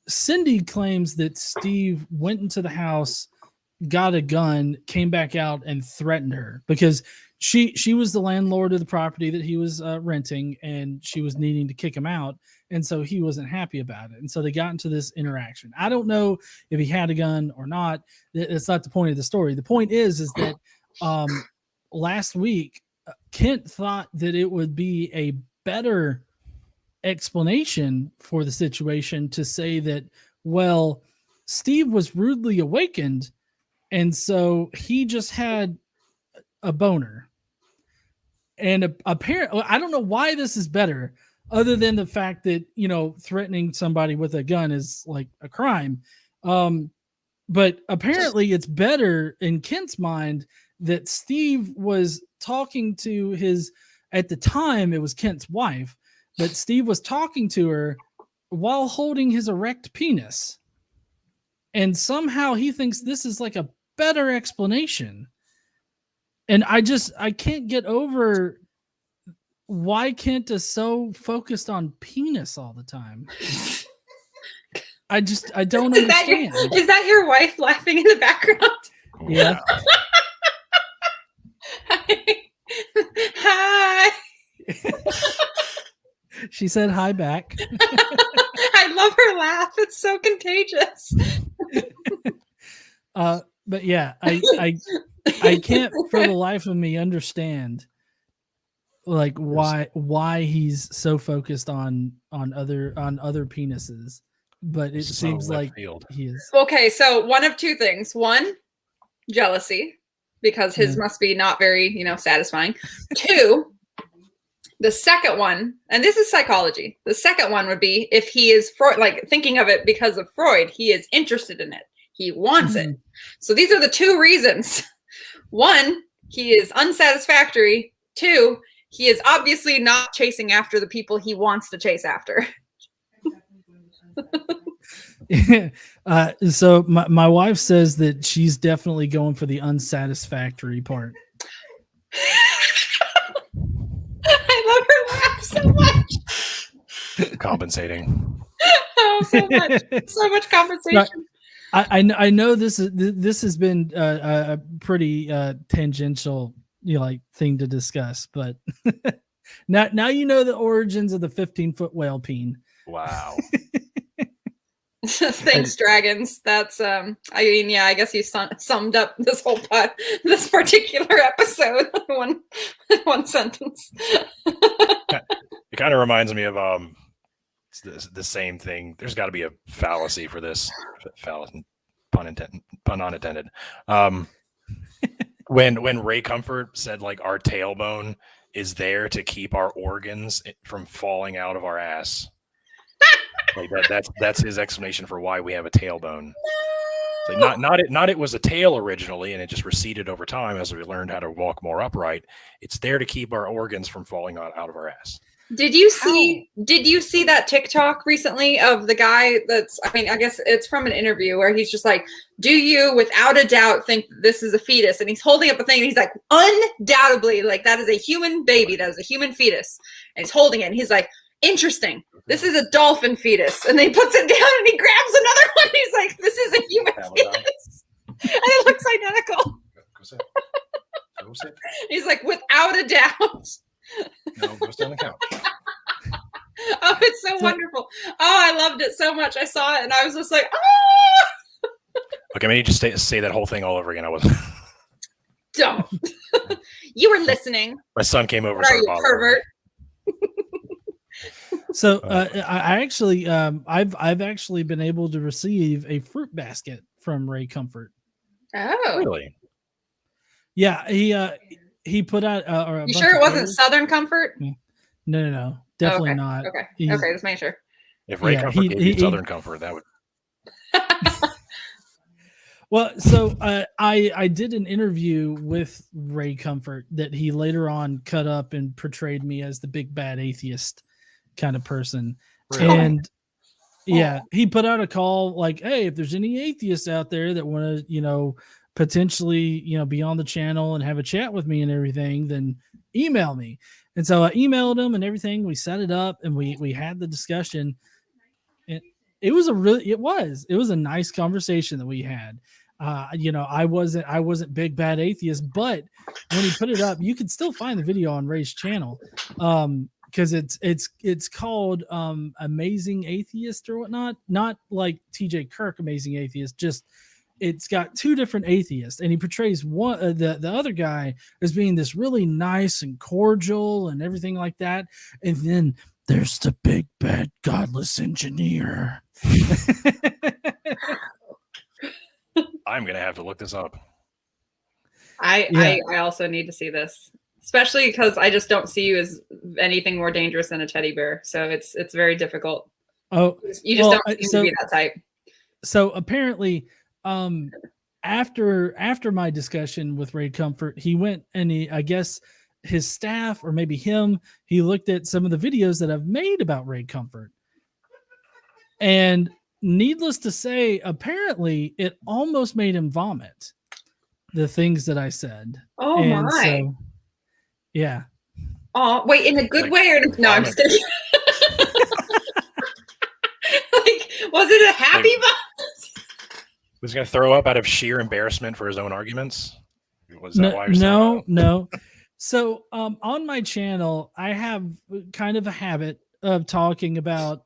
Cindy claims that Steve went into the house, got a gun, came back out, and threatened her because she was the landlord of the property that he was renting, and she was needing to kick him out, and so he wasn't happy about it, and so they got into this interaction. I don't know if he had a gun or not. It's not the point of the story. The point is that last week Kent thought that it would be a better explanation for the situation to say that, well, Steve was rudely awakened, and so he just had a boner. And apparently, I don't know why this is better, other than the fact that, threatening somebody with a gun is like a crime. But apparently it's better in Kent's mind that Steve was talking to at the time it was Kent's wife, but Steve was talking to her while holding his erect penis. And somehow he thinks this is like a better explanation. And I can't get over why Kent is so focused on penis all the time. I don't understand. Is that your wife laughing in the background? Yeah. Hi. She said hi back. I love her laugh. It's so contagious. But yeah, I can't for the life of me understand like why he's so focused on other penises, but it seems like he is. Okay, so one of two things. One, jealousy, because his must be not very, satisfying. Two, the second one, and this is psychology. The second one would be if he is Freud, like thinking of it because of Freud, he is interested in it. He wants it. So these are the two reasons. One, he is unsatisfactory. Two, he is obviously not chasing after the people he wants to chase after. So my wife says that she's definitely going for the unsatisfactory part. I love her laugh so much. Compensating. Oh, so much compensation. I know this has been a pretty tangential thing to discuss, but now you know the origins of the 15-foot whale peen. Wow. Thanks, dragons. That's I guess you summed up this whole this particular episode in one sentence. It kind of reminds me of the same thing. There's got to be a fallacy for this. Pun unintended. When Ray Comfort said like our tailbone is there to keep our organs from falling out of our ass. Like that's his explanation for why we have a tailbone. Like not it was a tail originally, and it just receded over time as we learned how to walk more upright. It's there to keep our organs from falling out of our ass. Did you see that TikTok recently of the guy I guess it's from an interview where he's just like, do you without a doubt think this is a fetus? And he's holding up a thing and he's like, undoubtedly, like that is a human baby, that is a human fetus. And he's holding it and he's like, interesting, this is a dolphin fetus. And then he puts it down and he grabs another one. He's like, this is a human fetus. And it looks identical. Go sit. He's like, without a doubt. No, go sit on the couch. Oh, it's so wonderful. Oh, I loved it so much. I saw it and I was just like, ah! Okay, maybe just say that whole thing all over again. I wasn't. Don't. You were listening. My son came over. What are you, pervert? So I actually, I've actually been able to receive a fruit basket from Ray Comfort. Oh, really? Yeah, he put out. You sure it wasn't Southern Comfort? No, definitely not. Okay, just make sure. If Ray Comfort gave you Southern Comfort, that would. Well, so I did an interview with Ray Comfort that he later on cut up and portrayed me as the big bad atheist kind of person. Really? And Yeah, he put out a call like, hey, if there's any atheists out there that want to, potentially, be on the channel and have a chat with me and everything, then email me. And so I emailed him and everything. We set it up and we had the discussion. And it was a nice conversation that we had. I wasn't big bad atheist, but when he put it up, you can still find the video on Ray's channel. Because it's called Amazing Atheist or whatnot, not like TJ Kirk Amazing Atheist, just it's got two different atheists, and he portrays one the other guy as being this really nice and cordial and everything like that, and then there's the big bad godless engineer. I'm gonna have to look this up. I also need to see this. Especially because I just don't see you as anything more dangerous than a teddy bear. So it's very difficult. Oh, you just don't seem to be that type. So apparently, after my discussion with Ray Comfort, he went and I guess his staff or maybe him, he looked at some of the videos that I've made about Ray Comfort. And needless to say, apparently it almost made him vomit the things that I said. Oh my. So, yeah. Oh, wait, in a good way or no? I'm just kidding. Was it a happy vomit? Was he going to throw up out of sheer embarrassment for his own arguments? Was that why? No. So, on my channel, I have kind of a habit of talking about,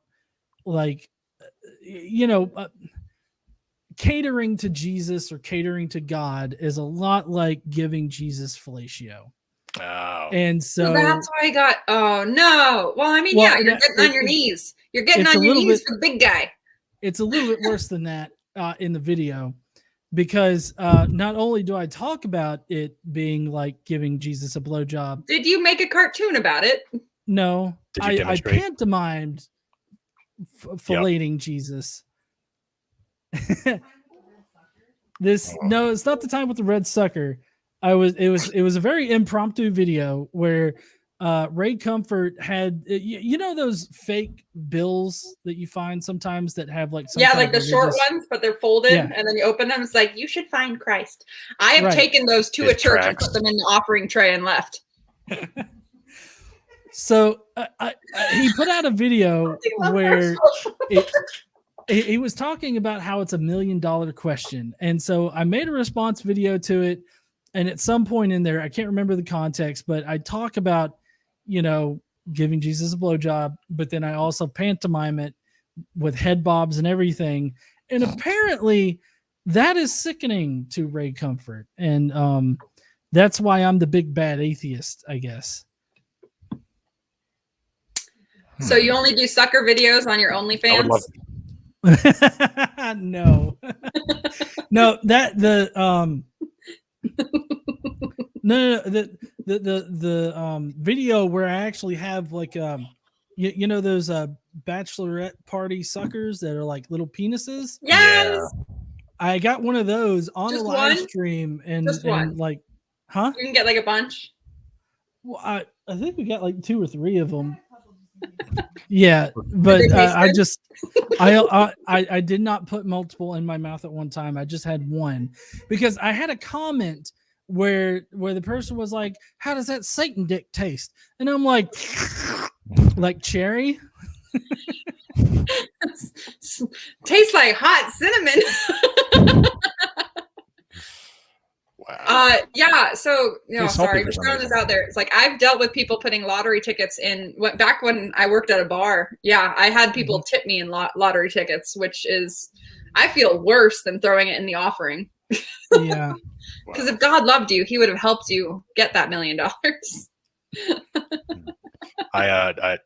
catering to Jesus or catering to God is a lot like giving Jesus fellatio. Oh. And so that's why I got. Oh no! Well, I mean, you're getting on your knees. You're getting on your knees for the big guy. It's a little bit worse than that in the video, because not only do I talk about it being like giving Jesus a blowjob. Did you make a cartoon about it? No, I pantomimed filleting Jesus. No, it's not the time with the red sucker. It was a very impromptu video where Ray Comfort had those fake bills that you find sometimes that have like like the short ones, but they're folded, and then you open them. It's like, you should find Christ. I have taken those to a church and put them in the offering tray and left. So he put out a video where he was talking about how it's $1 million question, and so I made a response video to it. And at some point in there, I can't remember the context, but I talk about, giving Jesus a blowjob, but then I also pantomime it with head bobs and everything. And apparently that is sickening to Ray Comfort. And that's why I'm the big bad atheist, I guess. So you only do sucker videos on your OnlyFans? No. No, that the video where I actually have like those bachelorette party suckers that are like little penises. Yes. I got one of those on the live stream and like, huh? You can get like a bunch. Well, I think we got like 2 or 3 of them. Yeah, but I did not put multiple in my mouth at one time. I just had one because I had a comment where the person was like, how does that Satan dick taste? And I'm like cherry. Tastes like hot cinnamon. Wow. Yeah. So, sorry, just throwing this out there. It's like, I've dealt with people putting lottery tickets in. Back when I worked at a bar, I had people tip me in lottery tickets, which is, I feel worse than throwing it in the offering. Yeah. Because if God loved you, he would have helped you get that $1 million. I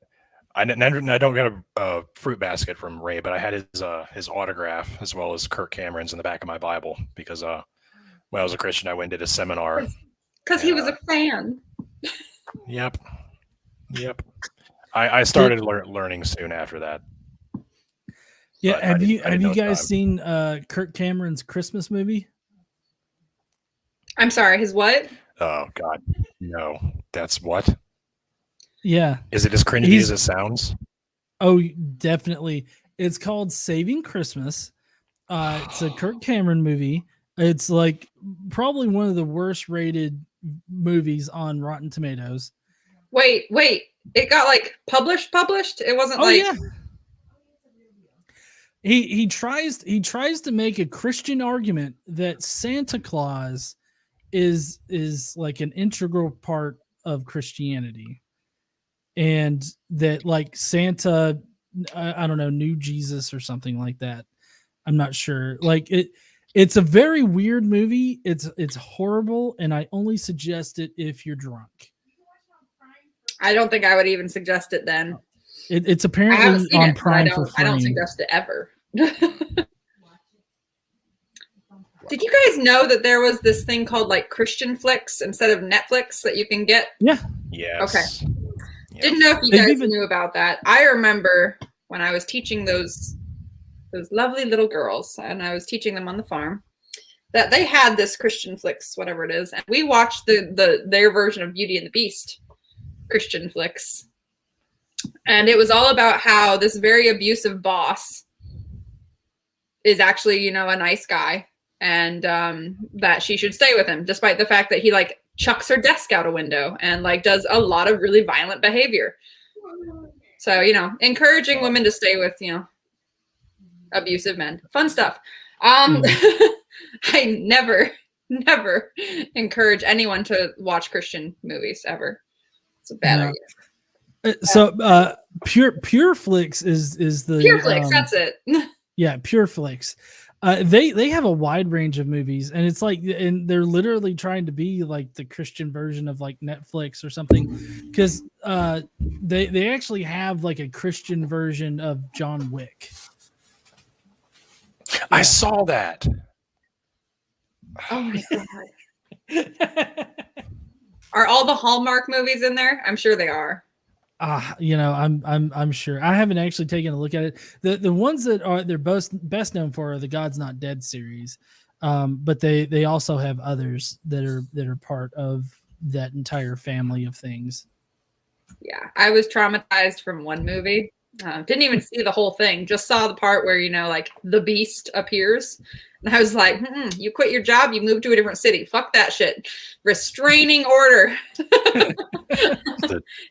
don't get a fruit basket from Ray, but I had his autograph as well as Kirk Cameron's in the back of my Bible because when I was a Christian, I went and did a seminar. Because he was a fan. Yep. I started learning soon after that. Yeah, have you guys seen Kirk Cameron's Christmas movie? I'm sorry, his what? Oh God, no. That's what? Yeah. Is it as cringy as it sounds? Oh, definitely. It's called Saving Christmas. It's a Kirk Cameron movie. It's like probably one of the worst rated movies on Rotten Tomatoes. Wait. It got like published? It wasn't Yeah. He tries to make a Christian argument that Santa Claus is like an integral part of Christianity, and that like Santa, I don't know, knew Jesus or something like that. I'm not sure. Like it's a very weird movie. It's horrible, and I only suggest it if you're drunk. I don't think I would even suggest it then. It's apparently on Prime for free. I don't suggest it ever. Did you guys know that there was this thing called like Christian Flicks instead of Netflix that you can get? Yeah. Yes. Okay. Yep. Didn't know if you guys knew about that. I remember when I was teaching those lovely little girls, and I was teaching them on the farm, that they had this Christian Flicks, whatever it is, and we watched their version of Beauty and the Beast Christian Flicks, and it was all about how this very abusive boss is actually, a nice guy, and that she should stay with him, despite the fact that he like chucks her desk out a window and like does a lot of really violent behavior. So, encouraging women to stay with, abusive men. Fun stuff. I never encourage anyone to watch Christian movies ever. It's a bad idea. So Pure Flix is the Pure Flix, that's it. Yeah, Pure Flix. They have a wide range of movies, and it's like, and they're literally trying to be like the Christian version of like Netflix or something, because they actually have like a Christian version of John Wick. I saw that. Oh my god. Are all the Hallmark movies in there? I'm sure they are. I'm sure. I haven't actually taken a look at it. The ones that they're both best known for are the God's Not Dead series. But they also have others that are part of that entire family of things. Yeah, I was traumatized from one movie. Didn't even see the whole thing. Just saw the part where, like the beast appears. And I was like, you quit your job, you moved to a different city. Fuck that shit. Restraining order.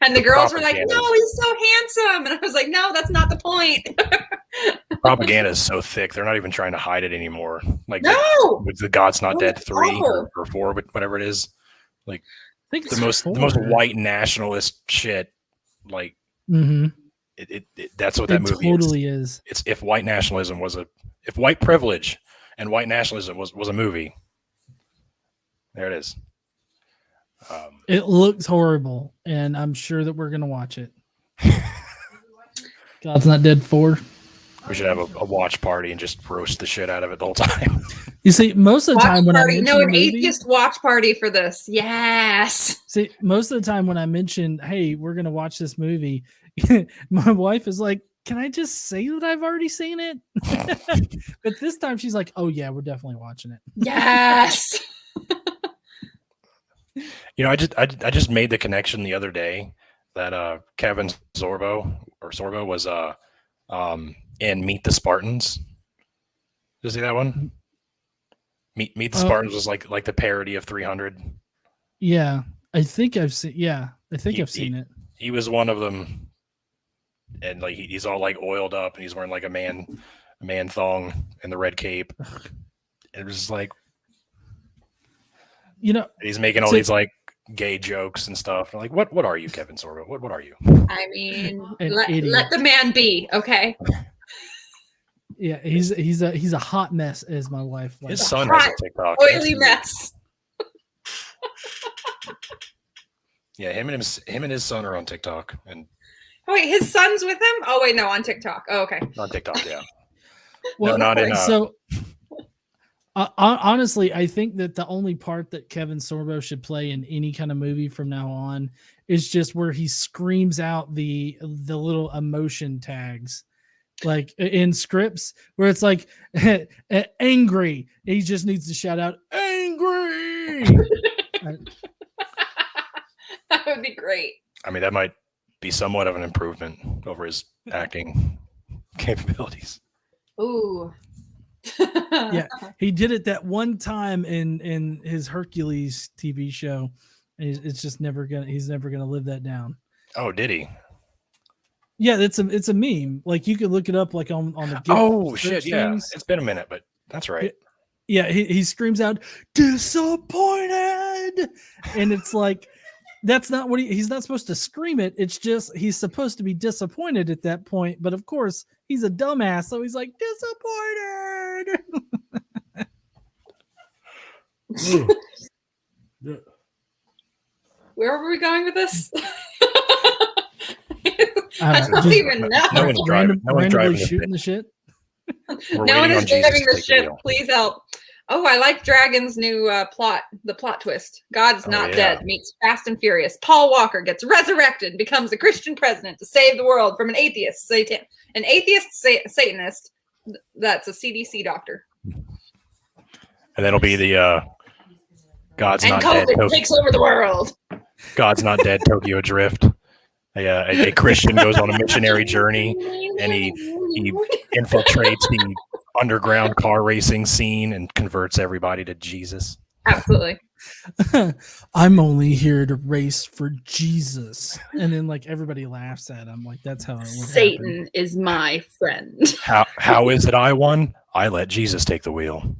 And the girls were like, no, he's so handsome. And I was like, no, that's not the point. Propaganda is so thick. They're not even trying to hide it anymore. Like with the God's Not Dead 3 or 4, whatever it is. Like the most white nationalist shit. Like that's what that movie totally is. It's if white nationalism was if white privilege and white nationalism was a movie. There it is. It looks horrible, and I'm sure that we're gonna watch it. God's Not Dead 4. We should have a watch party and just roast the shit out of it the whole time. You see, most of the time when I mention an atheist watch party for this. Yes. See, most of the time when I mention, hey, we're gonna watch this movie, my wife is like, can I just say that I've already seen it? But this time she's like, oh yeah, we're definitely watching it. Yes. I just made the connection the other day that Kevin Sorbo was in Meet the Spartans. Did you see that one? Meet the Spartans was like the parody of 300. Yeah, I think I've seen. Yeah, I think I've seen it. He was one of them, and like he's all like oiled up, and he's wearing like a man thong and the red cape. It was just like, he's making all these like gay jokes and stuff. I'm like, what are you, Kevin Sorbo? What are you? I mean, let the man be, okay? Yeah, he's a hot mess, as my wife likes. His son has a TikTok. Oily mess. Yeah, him and his son are on TikTok. And wait, his son's with him? Oh wait, no, on TikTok. Oh, okay. On TikTok, yeah. Well, no, not in. So, honestly, I think that the only part that Kevin Sorbo should play in any kind of movie from now on is just where he screams out the little emotion tags, like in scripts where it's like angry. He just needs to shout out angry. That would be great. I mean, that might be somewhat of an improvement over his acting. capabilities. Ooh. Yeah, he did it that one time in his Hercules TV show. It's just he's never gonna live that down. Oh, did he? Yeah, it's a meme. Like you could look it up like on the shit, yeah. things. It's been a minute, but that's right. Yeah, he screams out disappointed, and it's like that's not what he's not supposed to scream it. It's just he's supposed to be disappointed at that point, but of course he's a dumbass, so he's like disappointed. Where were we going with this? I don't even know. No one's driving. No one's driving shooting the shit. No one is driving the ship. Please help. Oh, I like Dragon's new plot. The plot twist. God's not dead meets Fast and Furious. Paul Walker gets resurrected and becomes a Christian president to save the world from an atheist Satanist. That's a CDC doctor. And that'll be the God's and not COVID dead. Takes over the world. God's not dead. Tokyo Drift. A Christian goes on a missionary journey, and he infiltrates the underground car racing scene and converts everybody to Jesus. Absolutely. I'm only here to race for Jesus, and then like everybody laughs at him. Like that's how it would Satan happen. is my friend. How is it I won? I let Jesus take the wheel.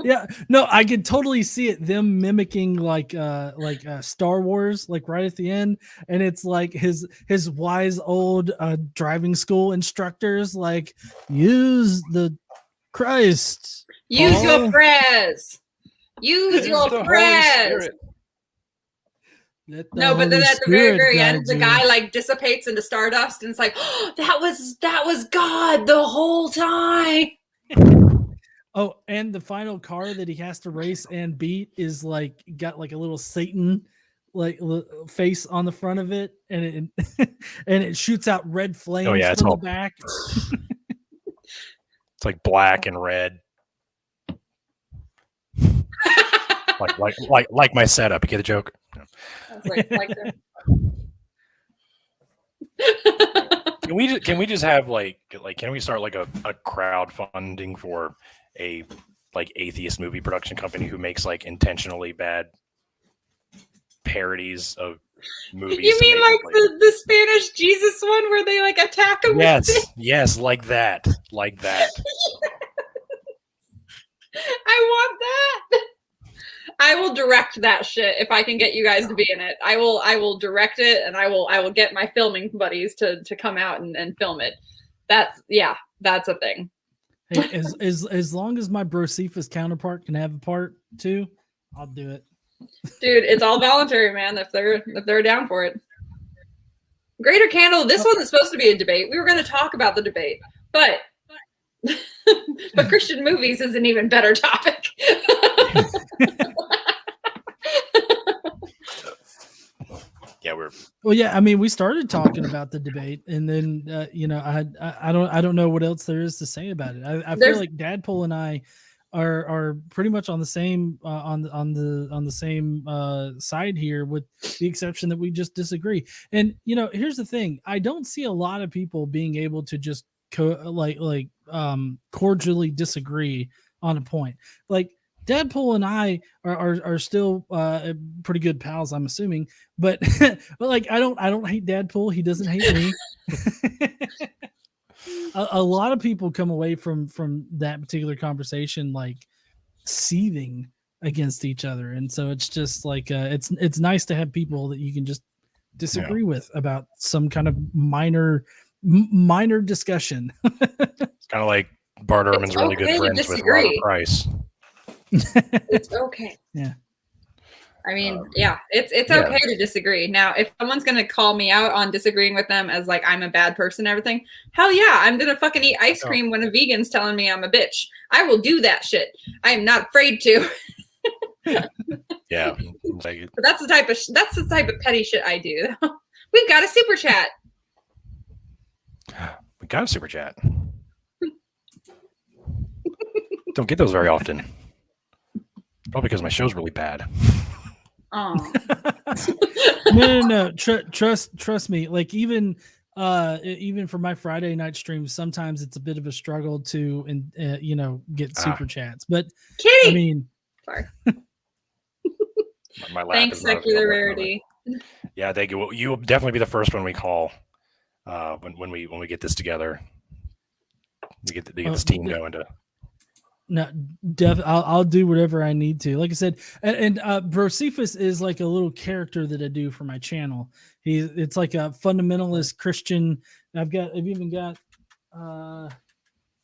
Yeah, no, I could totally see it. Them mimicking like Star Wars, like right at the end, and it's like his wise old driving school instructors, like use the Christ, use your prayers, use your prayers. No, but then at the very end, the guy like dissipates into stardust, and it's like, oh, that was God the whole time. Oh, and the final car that he has to race and beat is like got like a little Satan like face on the front of it, and it and it shoots out red flames from the back. It's like black and red. like my setup. You get the joke? No. Can we just have can we start like a crowdfunding for a like atheist movie production company who makes like intentionally bad parodies of movies? You mean like the Spanish Jesus one where they like attack him? Yes, like that. I want that. I will direct that shit if I can get you guys to be in it. I will direct it, and I will get my filming buddies to come out and film it. That's a thing. Hey, as long as my Brocephus counterpart can have a part too, I'll do it. Dude, it's all voluntary, man. If they're down for it. Greater Candle. This wasn't supposed to be a debate. We were going to talk about the debate, but Christian movies is an even better topic. Yeah, I mean, we started talking about the debate, and then I don't know what else there is to say about it. I feel like Dadpool and I are pretty much on the same on the same side here, with the exception that we just disagree. And here's the thing: I don't see a lot of people being able to just cordially disagree on a point. Like Deadpool and I are still pretty good pals, I'm assuming, but like I don't hate Deadpool. He doesn't hate me. a lot of people come away from that particular conversation like seething against each other, and so it's just like it's nice to have people that you can just disagree with about some kind of minor discussion. It's kind of like Bart Ehrman's really good friends with Robert Price. It's okay. Yeah. I mean, it's okay to disagree. Now, if someone's going to call me out on disagreeing with them as like I'm a bad person and everything, hell yeah, I'm going to fucking eat ice cream when a vegan's telling me I'm a bitch. I will do that shit. I am not afraid to. Yeah. But that's the type of petty shit I do. We've got a super chat. We got a super chat. Don't get those very often. Probably because my show's really bad. Oh. No. Trust me. Like even even for my Friday night streams, sometimes it's a bit of a struggle to, get super chats. But Kitty! I mean, sorry. My lap Thanks, is not secular rarity. Yeah, thank you. You will definitely be the first one we call when we get this together. We get this team going to. No, I'll do whatever I need to. Like I said, and Brocephus is like a little character that I do for my channel. It's like a fundamentalist Christian. I've even got.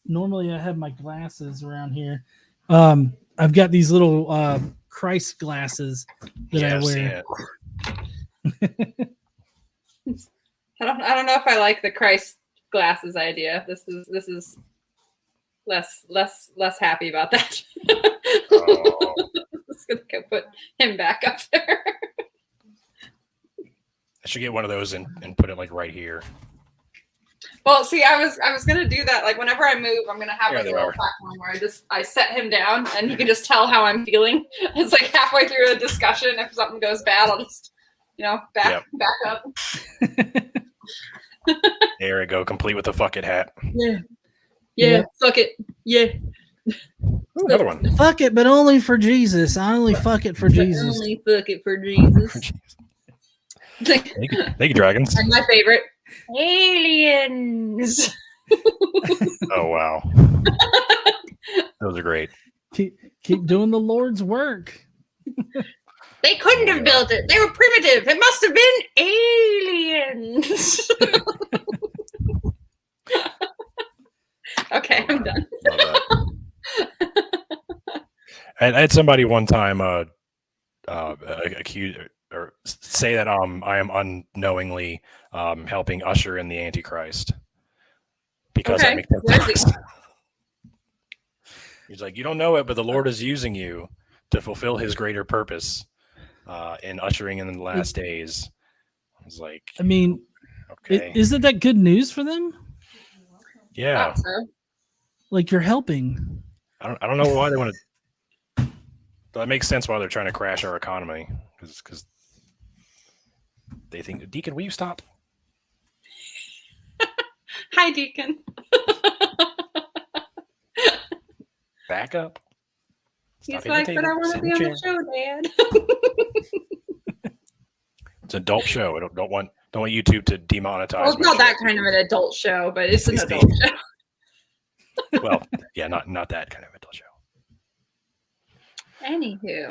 Normally, I have my glasses around here. I've got these little Christ glasses that I wear. I don't know if I like the Christ glasses idea. This is less happy about that. Oh. Just gonna go put him back up there. I should get one of those and put it like right here. Well, see, I was gonna do that. Like whenever I move, I'm gonna have like a little platform where I set him down and he can just tell how I'm feeling. It's like halfway through a discussion, if something goes bad, I'll just back up. There we go, complete with the fuck it hat. Yeah, fuck it. Yeah. Ooh, another one. Fuck it, but only for Jesus. I only fuck it for Jesus. Only fuck it for Jesus. Thank you, dragons. And my favorite, aliens. Oh wow, those are great. Keep doing the Lord's work. They couldn't have built it. They were primitive. It must have been aliens. Okay, I'm done. I had somebody one time accuse or say that I am unknowingly helping usher in the Antichrist because I make that. He's like, you don't know it, but the Lord is using you to fulfill His greater purpose in ushering in the last days. I was like, I mean, okay, isn't that good news for them? Yeah, like you're helping. I don't know why they want to. That makes sense why they're trying to crash our economy because they think, Deacon, will you stop? Hi, Deacon. Back up. Stop. He's like, but I want to be on the show, Dad. It's an adult show. I don't want YouTube to demonetize. Well, it's not that kind of an adult show, but it's an adult show. Well, yeah, not that kind of adult show. Anywho.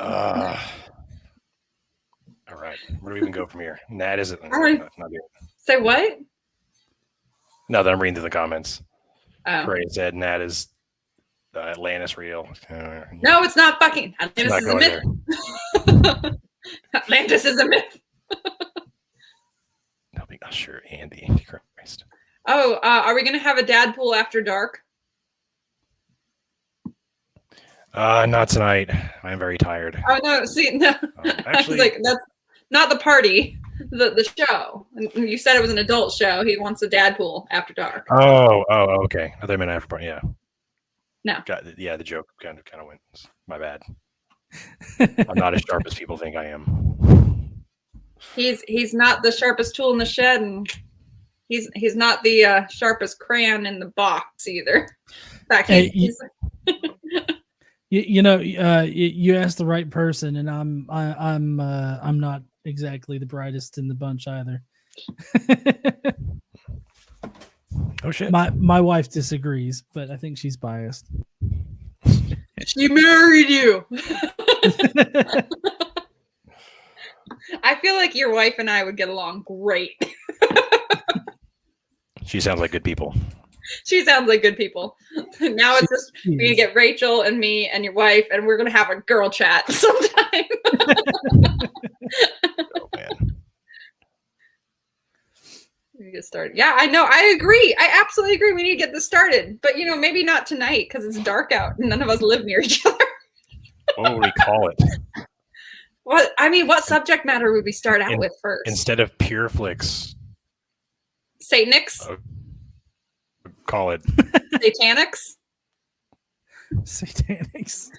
All right. Where do we even go from here? Nat isn't. Say what? No, that I'm reading through the comments. Oh. Ray said Nat is Atlantis real. No, it's not fucking. Atlantis is a myth. Atlantis is a myth. Helping usher and the Antichrist. Oh, are we going to have a dad pool after dark? Not tonight. I'm very tired. Oh no! See, no. Actually, like that's not the party. The show. You said it was an adult show. He wants a dad pool after dark. Oh, okay. I thought I meant after party. Yeah. No. The joke kind of went. My bad. I'm not as sharp as people think I am. He's not the sharpest tool in the shed, and he's not the sharpest crayon in the box either. In fact, you asked the right person, and I'm not exactly the brightest in the bunch either. Oh shit! My wife disagrees, but I think she's biased. She married you. I feel like your wife and I would get along great. She sounds like good people. She sounds like good people. Now it's just we're gonna get Rachel and me and your wife, and we're gonna have a girl chat sometime. Oh man. We get started. Yeah, I know. I agree. I absolutely agree. We need to get this started, but maybe not tonight because it's dark out and none of us live near each other. What would we call it? What subject matter would we start out with first? Instead of Pure Flicks. Satanics? Call it. Satanics? Satanics.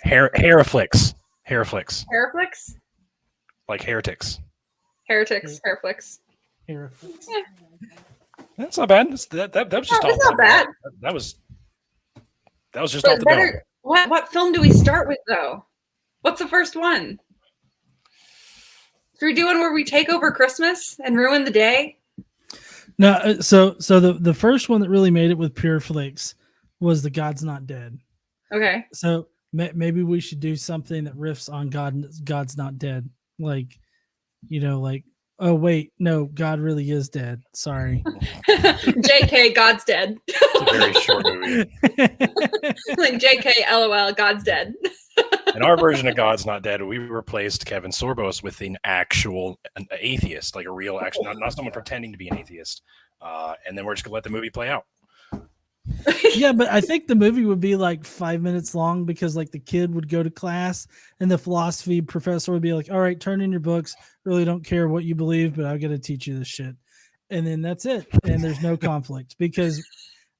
Hairflicks. Hairflicks. Hairflicks? Like heretics. Heretics, hairflicks. Here. That's not bad. That was just all. It's not bad. That was just off the dome. What film do we start with though? What's the first one? Should we do one where we take over Christmas and ruin the day? No, so the first one that really made it with Pure Flix was The God's Not Dead. Okay. So maybe we should do something that riffs on God's Not Dead. Like, oh wait, no, God really is dead. Sorry. JK, God's dead. It's a very short movie. Like JK, LOL, God's dead. In our version of God's Not Dead, we replaced Kevin Sorbos with an atheist, like a real, not someone pretending to be an atheist. And then we're just going to let the movie play out. Yeah, but I think the movie would be like 5 minutes long because like the kid would go to class and the philosophy professor would be like, all right, turn in your books. Really don't care what you believe, but I'm going to teach you this shit. And then that's it. And there's no conflict because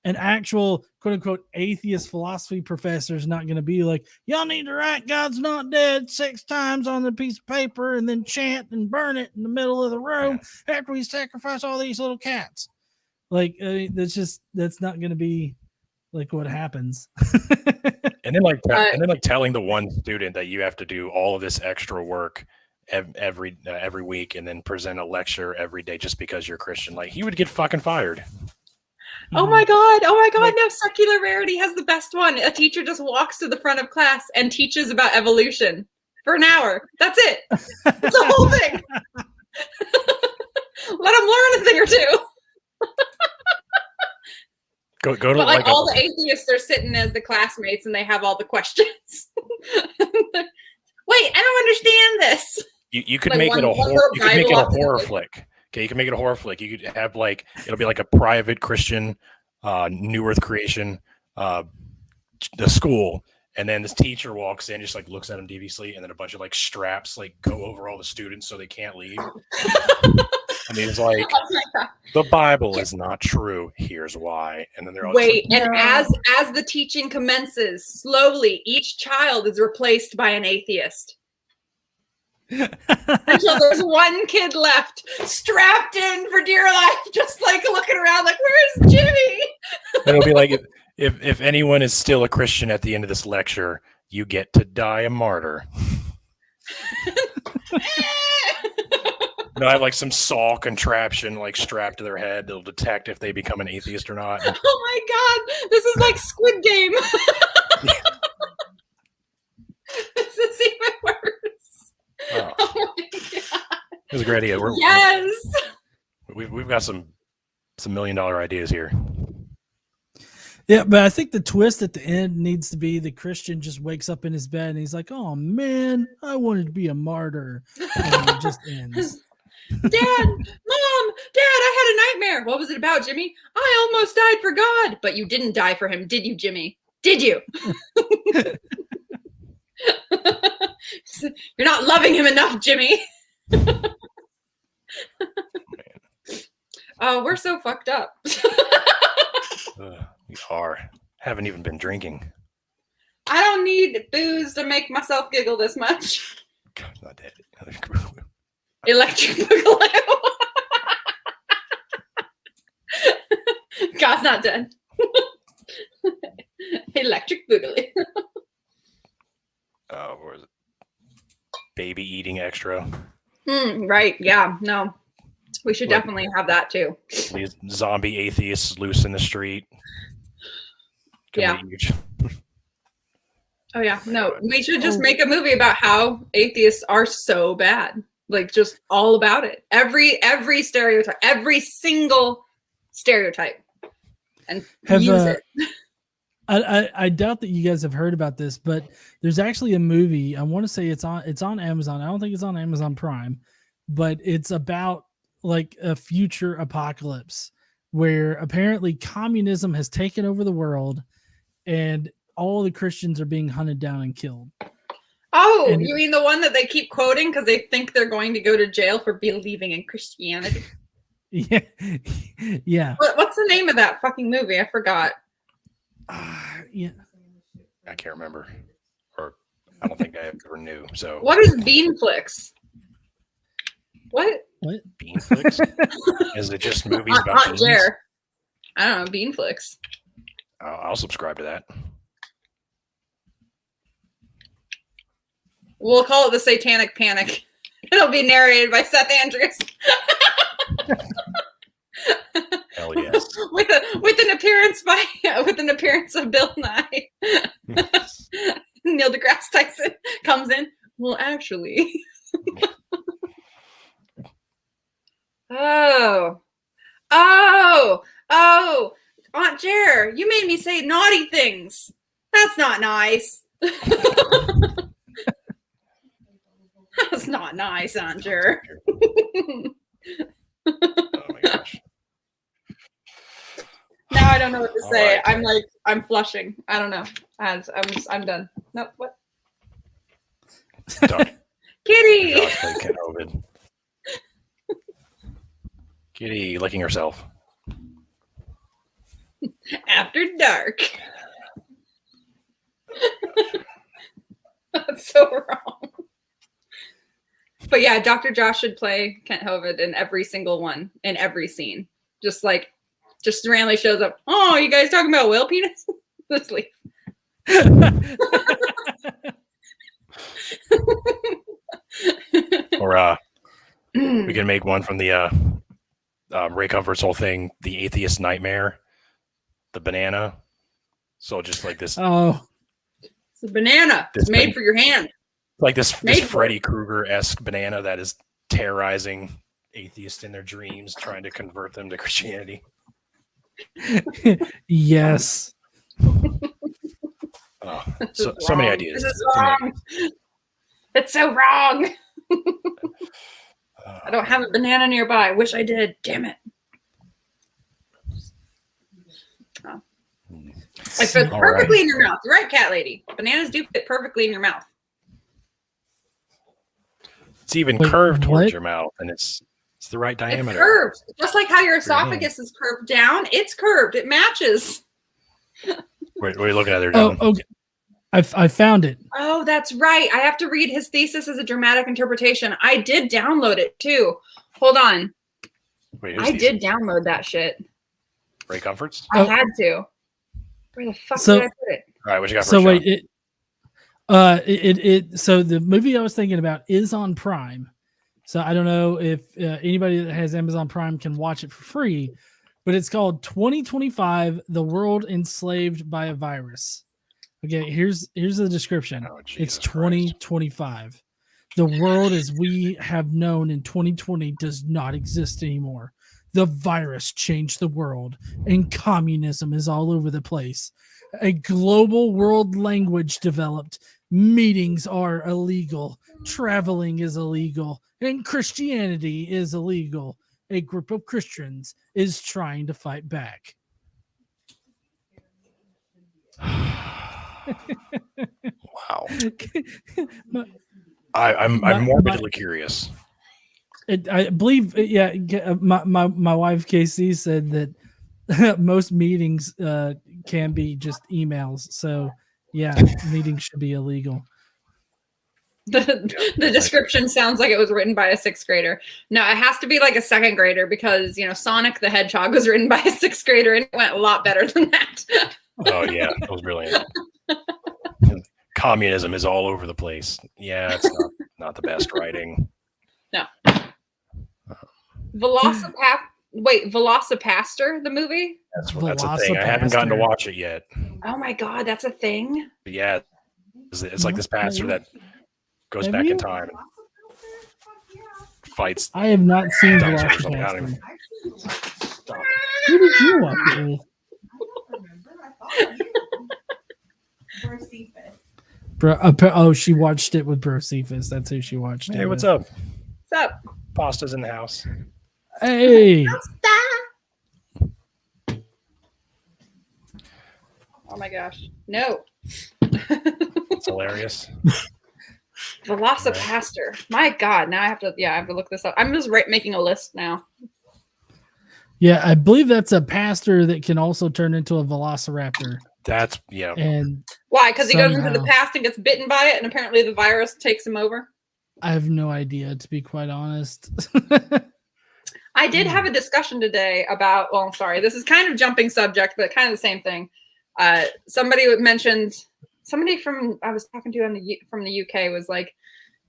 an actual quote unquote atheist philosophy professor is not going to be like, y'all need to write God's Not Dead 6 times on the piece of paper and then chant and burn it in the middle of the room after we sacrifice all these little cats. Like, that's not going to be like what happens. And then telling the one student that you have to do all of this extra work every week and then present a lecture every day just because you're Christian, like he would get fucking fired. Oh my god! No, Secular Rarity has the best one. A teacher just walks to the front of class and teaches about evolution for an hour. That's it. That's the whole thing. Let them learn a thing or two. Go to but like all the atheists are sitting as the classmates and they have all the questions. Wait, I don't understand this. You could make it a horror flick. Okay, you can make it a horror flick. You could have like it'll be like a private Christian New Earth creation the school, and then this teacher walks in, just like looks at him deviously, and then a bunch of like straps like go over all the students so they can't leave. I mean, it's like the Bible is not true. Here's why. And then they're all and as the teaching commences, slowly each child is replaced by an atheist. Until there's one kid left, strapped in for dear life, just like looking around, like, "Where's Jimmy?" It'll be like if anyone is still a Christian at the end of this lecture, you get to die a martyr. They'll have like some saw contraption like strapped to their head. They'll detect if they become an atheist or not. Oh my god, this is like Squid Game. This is even worse. Oh my god, it was a great idea. We've got some $1 million ideas here. Yeah, but I think the twist at the end needs to be the Christian just wakes up in his bed and he's like, "Oh man, I wanted to be a martyr," and it just ends. Dad, Mom, Dad, I had a nightmare. What was it about, Jimmy? I almost died for God. But you didn't die for him, did you, Jimmy? Did you? You're not loving him enough, Jimmy. Oh, we're so fucked up. We are. Haven't even been drinking. I don't need booze to make myself giggle this much. God's not dead. Electric Boogaloo. God's not dead. Electric Boogaloo. Where is it? Baby eating extra. Right. Yeah. No. We should definitely have that too. These zombie atheists loose in the street. Yeah. Oh yeah. No, we should just make a movie about how atheists are so bad. Like just all about it. Every stereotype, every single stereotype, and use it. I doubt that you guys have heard about this, but there's actually a movie. I want to say it's on Amazon. I don't think it's on Amazon Prime, but it's about like a future apocalypse where apparently communism has taken over the world and all the Christians are being hunted down and killed. Oh, and you mean the one that they keep quoting because they think they're going to go to jail for believing in Christianity? Yeah. Yeah. What's the name of that fucking movie? I forgot. Yeah. I can't remember. Or I don't think I ever knew. So what is Beanflix? What? What? Bean flicks? Is it just movies about Aunt beans? Jer. I don't know, bean flicks. I'll subscribe to that. We'll call it the Satanic Panic. It'll be narrated by Seth Andrews. Hell yes. with an appearance of Bill Nye. Neil deGrasse Tyson comes in. Well, actually. Oh, Aunt Jer, you made me say naughty things. That's not nice. That's not nice, Aunt Jer. Oh my gosh. Now I don't know what to say. Right. I'm flushing. I don't know. I'm done. Nope. What? Done. Kitty. Josh played Ken Hovind. Kitty licking herself. After dark. That's so wrong. But yeah, Dr. Josh should play Kent Hovind in every single one, in every scene. Just randomly shows up. Oh, you guys talking about whale penis? Let's leave. Or we can make one from the Ray Comfort's whole thing, the atheist nightmare, the banana. So just like this. Oh, it's a banana. It's made for your hand. Like this Freddy Krueger-esque banana that is terrorizing atheists in their dreams, trying to convert them to Christianity. Yes. Oh, so many ideas. This is wrong. It's so wrong. I don't have a banana nearby. Wish I did. Damn it. Oh. It fits perfectly in your mouth. You're right, cat lady. Bananas do fit perfectly in your mouth. It's even curved towards your mouth, and it's the right diameter. It's curved. Just like how your esophagus is curved down, it's curved. It matches. What are you looking at there, Dylan? Oh, okay. I found it. Oh, that's right. I have to read his thesis as a dramatic interpretation. I did download it too. Hold on. Wait, I did download that shit. Ray Comforts? I had to. Where the fuck did I put it? All right, what you got for So wait, it so the movie I was thinking about is on Prime. So I don't know if anybody that has Amazon Prime can watch it for free, but it's called 2025: The World Enslaved by a Virus. Okay, here's the description. It's 2025. The world as we have known in 2020 does not exist anymore. The virus changed the world, and communism is all over the place. A global world language developed. Meetings are illegal. Traveling is illegal. And Christianity is illegal. A group of Christians is trying to fight back. Wow. I'm morbidly curious. I believe, yeah. My wife Casey said that most meetings can be just emails. So yeah, meetings should be illegal. The description sounds like it was written by a 6th grader. No, it has to be like a 2nd grader because Sonic the Hedgehog was written by a 6th grader and it went a lot better than that. Oh yeah, that was brilliant. Communism is all over the place. Yeah, it's not the best writing. No. Velocipaster, the movie? That's a thing. I haven't gotten to watch it yet. Oh my god, that's a thing? But yeah, it's like this pastor that goes back in time and fights. I have not seen Velocipaster. Who did you watch it with? She watched it with Bro Cephas. That's who she watched it. Hey, what's up? What's up? Pasta's in the house. Hey. Oh my gosh. No. It's hilarious. Velocipaster. My God. Now I have to look this up. I'm just making a list now. Yeah, I believe that's a pastor that can also turn into a velociraptor. That's yeah. And why? Because he goes into the past and gets bitten by it, and apparently the virus takes him over. I have no idea, to be quite honest. I did have a discussion today about, well, sorry, this is kind of jumping subject, but kind of the same thing. Somebody mentioned, somebody from, I was talking to from the UK was like,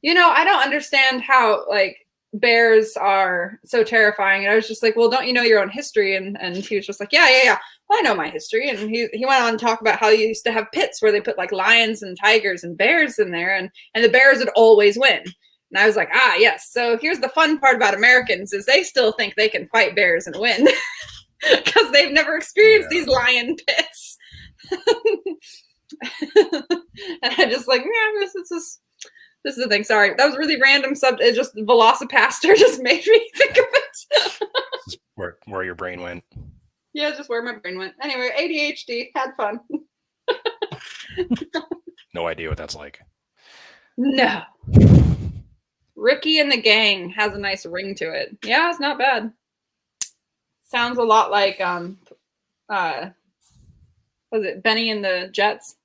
I don't understand how like bears are so terrifying. And I was just like, well, don't you know your own history? And he was just like, yeah. Well, I know my history. And he went on to talk about how he used to have pits where they put like lions and tigers and bears in there, and the bears would always win. And I was like, yes. So here's the fun part about Americans is they still think they can fight bears and win because they've never experienced these lion pits. And I just like, this is the thing. Sorry, that was really random. It just Velocipaster just made me think of it. Just where your brain went. Yeah, just where my brain went. Anyway, ADHD, had fun. No idea what that's like. No. Ricky and the Gang has a nice ring to it. Yeah, it's not bad. Sounds a lot like was it Benny and the Jets?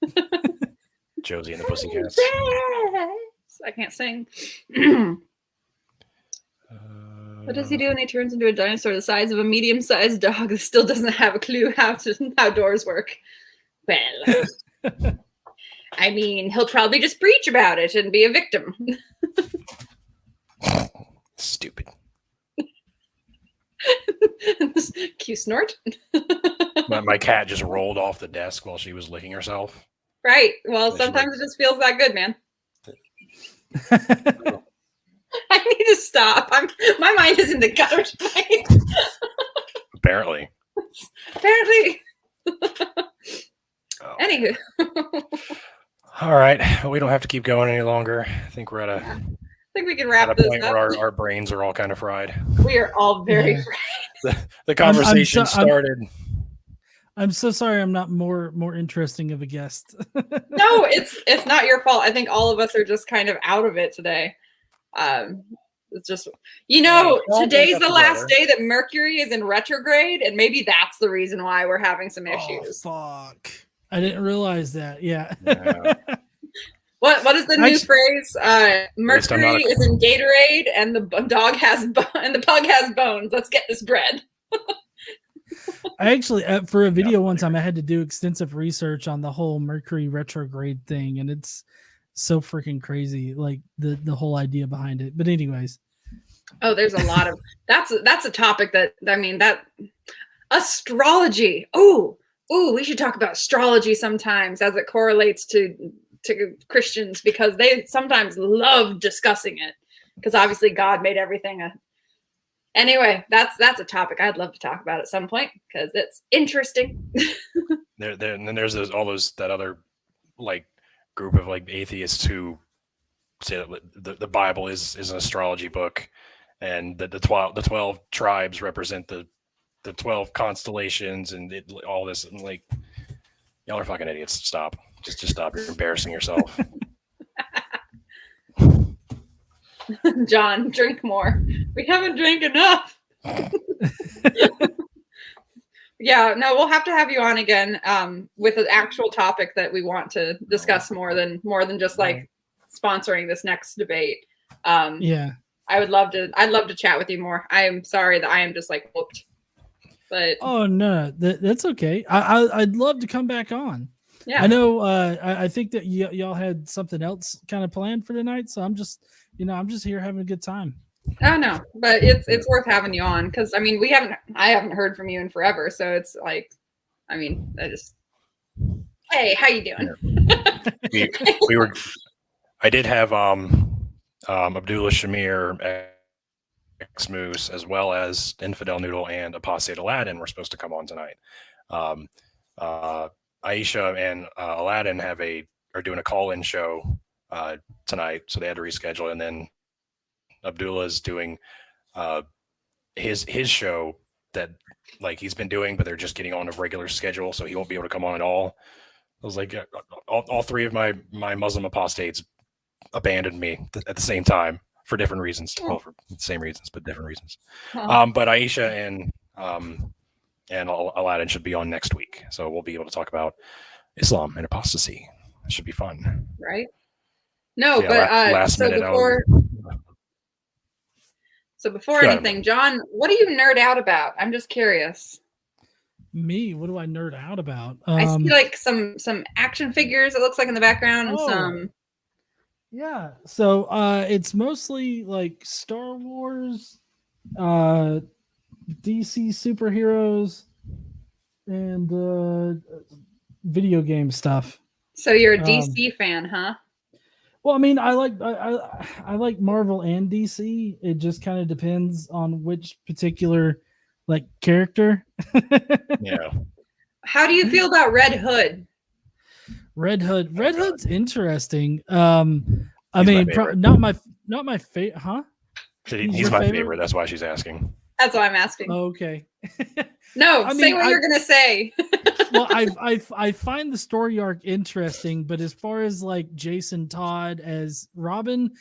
Benny. Josie and the Pussycats. I can't sing. What does he do when he turns into a dinosaur the size of a medium-sized dog that still doesn't have a clue how doors work? Well, I mean, he'll probably just preach about it and be a victim. Stupid. Cute snort. My cat just rolled off the desk while she was licking herself. Right. Well, sometimes it just feels that good, man. I need to stop. My mind is in the gutter tonight. Apparently. Anywho. All right. We don't have to keep going any longer. I think we're at I think we can wrap this point up. where our brains are all kind of fried. We are all very fried. The conversation started. I'm so sorry I'm not more interesting of a guest. No, it's not your fault. I think all of us are just kind of out of it today. It's just, today's the last day that Mercury is in retrograde, and maybe that's the reason why we're having some issues. Oh, fuck. I didn't realize that. Yeah. What is the new phrase? Mercury is in Gatorade, and the dog has and the pug has bones. Let's get this bread. I actually, for a video one time, I had to do extensive research on the whole Mercury retrograde thing, and it's so freaking crazy, like the whole idea behind it. But anyways, there's a lot of that's a topic that astrology. We should talk about astrology sometimes as it correlates to Christians, because they sometimes love discussing it, because obviously God made everything. Anyway, that's a topic I'd love to talk about at some point because it's interesting. And then there's that other like group of like atheists who say that the Bible is an astrology book, and that the 12 tribes represent the 12 constellations, and all this, and like, y'all are fucking idiots. Stop. Just stop. You're embarrassing yourself. John, drink more. We haven't drank enough. Yeah, no, we'll have to have you on again with an actual topic that we want to discuss more than just like sponsoring this next debate. Yeah, I'd love to chat with you more. I am sorry that I am just like whooped. But no, that's okay. I'd love to come back on. Yeah, I know. I think that y'all had something else kind of planned for tonight, so I'm just here having a good time. Oh no, but it's worth having you on, because I mean I haven't heard from you in forever, so it's like, I mean, hey, how you doing? I did have Abdullah Shamir, X Moose, as well as Infidel Noodle and Apostate Aladdin were supposed to come on tonight. Aisha and Aladdin are doing a call-in show tonight, so they had to reschedule, and then Abdullah's doing his show that like he's been doing, but they're just getting on a regular schedule, so he won't be able to come on at all. I was like, all three of my Muslim apostates abandoned me at the same time for different reasons. Well, for the same reasons, but different reasons. But Aisha and Aladdin should be on next week, so we'll be able to talk about Islam and apostasy. It should be fun, right? No, yeah, but last minute. So before anything, John, what do you nerd out about? I'm just curious. Me, what do I nerd out about? I see like some action figures, it looks like, in the background, and some. Yeah, so it's mostly like Star Wars, DC superheroes, and video game stuff. So you're a DC fan, huh? Well, I mean, I like Marvel and DC. It just kind of depends on which particular like character. Yeah. How do you feel about Red Hood? Red Hood's interesting. I mean, not my favorite, huh? He's my favorite. That's why she's asking. That's why I'm asking. Okay. No, say what you're gonna say. Well, I find the story arc interesting, but as far as like Jason Todd as Robin,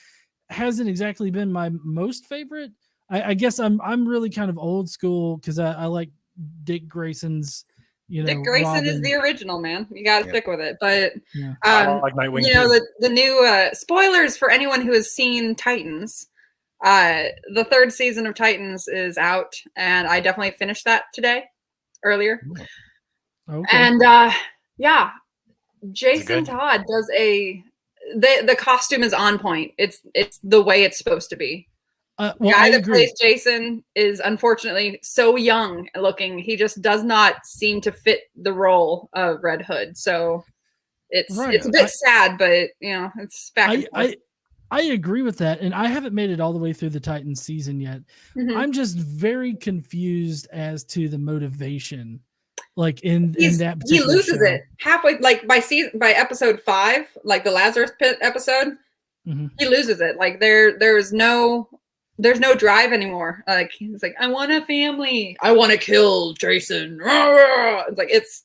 hasn't exactly been my most favorite. I guess I'm really kind of old school because I like Dick Grayson's. Dick Grayson Robin. Is the original, man. You got to stick with it. But like Nightwing, the new spoilers for anyone who has seen Titans. The third season of Titans is out, and I definitely finished that earlier. Okay. And yeah, Jason Todd does the costume is on point. It's the way it's supposed to be. The guy that plays Jason is unfortunately so young looking. He just does not seem to fit the role of Red Hood. So it's a bit sad, but it's back and forth. I agree with that, and I haven't made it all the way through the Titans season yet. Mm-hmm. I'm just very confused as to the motivation. Like in that he loses it halfway, like by episode 5, like the Lazarus Pit episode. Mm-hmm. He loses it. Like there's no drive anymore. Like he's like, I want a family. I want to kill Jason. It's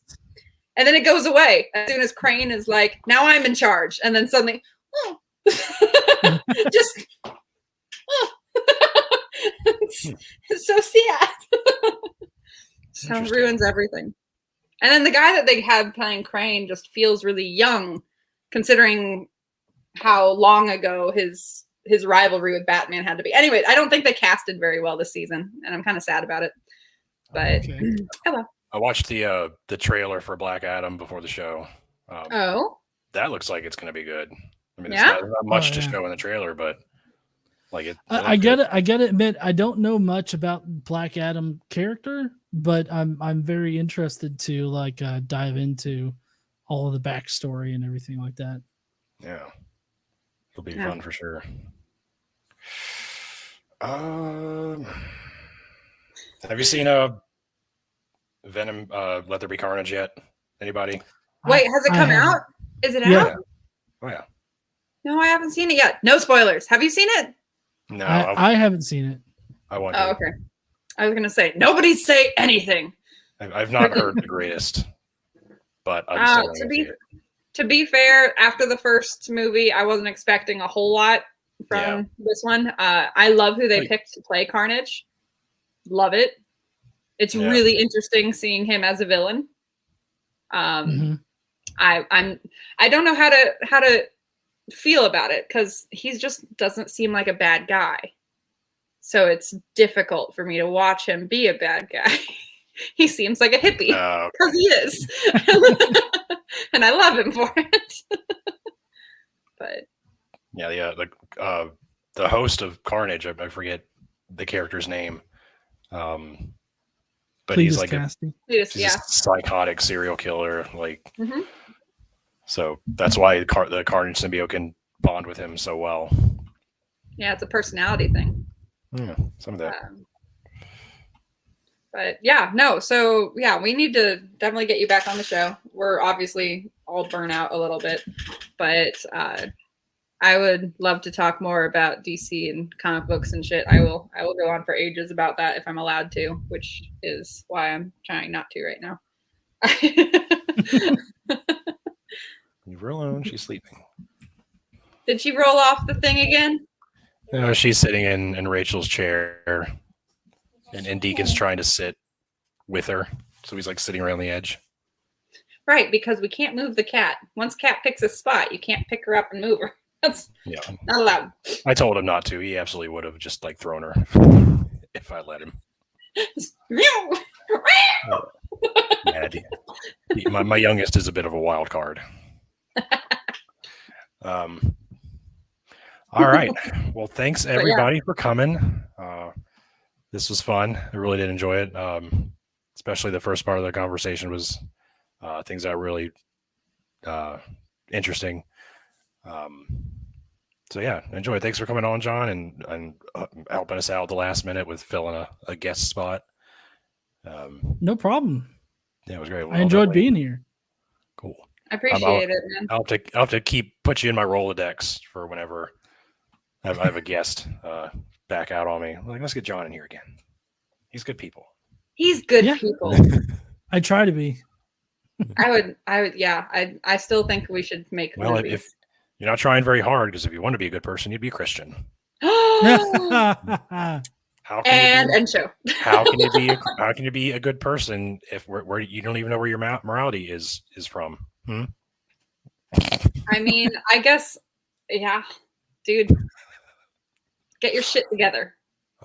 and then it goes away as soon as Crane is like, now I'm in charge, and then suddenly, just it's so sad. So ruins everything. And then the guy that they have playing Crane just feels really young, considering how long ago his rivalry with Batman had to be. Anyway, I don't think they casted very well this season, and I'm kind of sad about it. But hello. I watched the trailer for Black Adam before the show. That looks like it's going to be good. I mean, there's not much to show in the trailer, but like it. I gotta admit, I don't know much about Black Adam character, but I'm very interested to like dive into all of the backstory and everything like that. Yeah, it'll be fun for sure. Have you seen Venom Let There Be Carnage yet? Anybody? Wait, has it come out? Is it out? Oh yeah. No, I haven't seen it yet. No spoilers. Have you seen it? No, I haven't seen it. I want to. Oh, okay. I was gonna say nobody say anything. I've not heard the greatest, but I'm still to be fair, after the first movie, I wasn't expecting a whole lot from this one. I love who they picked to play Carnage. Love it. It's really interesting seeing him as a villain. I don't know how to feel about it because he just doesn't seem like a bad guy. So it's difficult for me to watch him be a bad guy. He seems like a hippie because he is. And I love him for it. But the host of Carnage, I forget the character's name. But he's like a psychotic serial killer, so that's why the Carnage symbiote can bond with him so well. Yeah, it's a personality thing. Yeah, some of that. But we need to definitely get you back on the show. We're obviously all burnt out a little bit, but I would love to talk more about DC and comic books and shit. I will go on for ages about that if I'm allowed to, which is why I'm trying not to right now. Leave her alone. She's sleeping. Did she roll off the thing again? No, she's sitting in Rachel's chair, and Deacon's trying to sit with her, so he's like sitting around the edge. Right, because we can't move the cat. Once cat picks a spot, you can't pick her up and move her. That's Yeah. not allowed. I told him not to. He absolutely would have just like thrown her if I let him. Yeah, my youngest is a bit of a wild card. All right. Well, thanks everybody for coming. This was fun. I really did enjoy it. Especially the first part of the conversation was things that are really interesting. So yeah, enjoy it. Thanks for coming on, John, and helping us out the last minute with filling a guest spot. No problem. Yeah, it was great. I enjoyed being here. Cool. I appreciate it, man. I'll have to put you in my Rolodex for whenever I have a guest back out on me. Like, let's get John in here again. He's good people. He's good people. I try to be. I would. Yeah. I still think we should make movies. If you're not trying very hard, because if you want to be a good person, you'd be a Christian. How can you be a good person if where you don't even know where your morality is from? I mean, I guess, yeah, dude, get your shit together.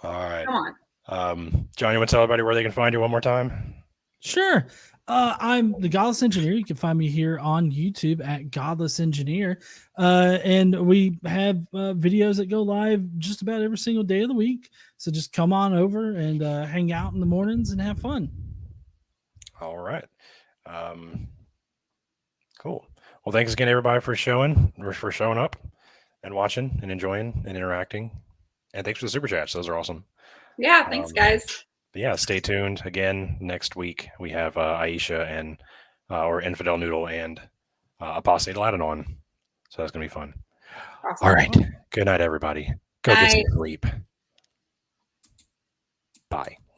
All right, come on. John, you want to tell everybody where they can find you one more time? Sure. I'm the Godless Engineer. You can find me here on YouTube at Godless Engineer. And we have videos that go live just about every single day of the week. So just come on over and hang out in the mornings and have fun. All right. Cool. Well, thanks again, everybody, for showing up and watching and enjoying and interacting. And thanks for the super chats. Those are awesome. Yeah. Thanks, guys. Yeah, stay tuned. Again, next week we have Aisha and or Infidel Noodle and Apostate Aladdin on. So that's gonna be fun. Awesome. All right. Good night, everybody. Go get some sleep. Bye.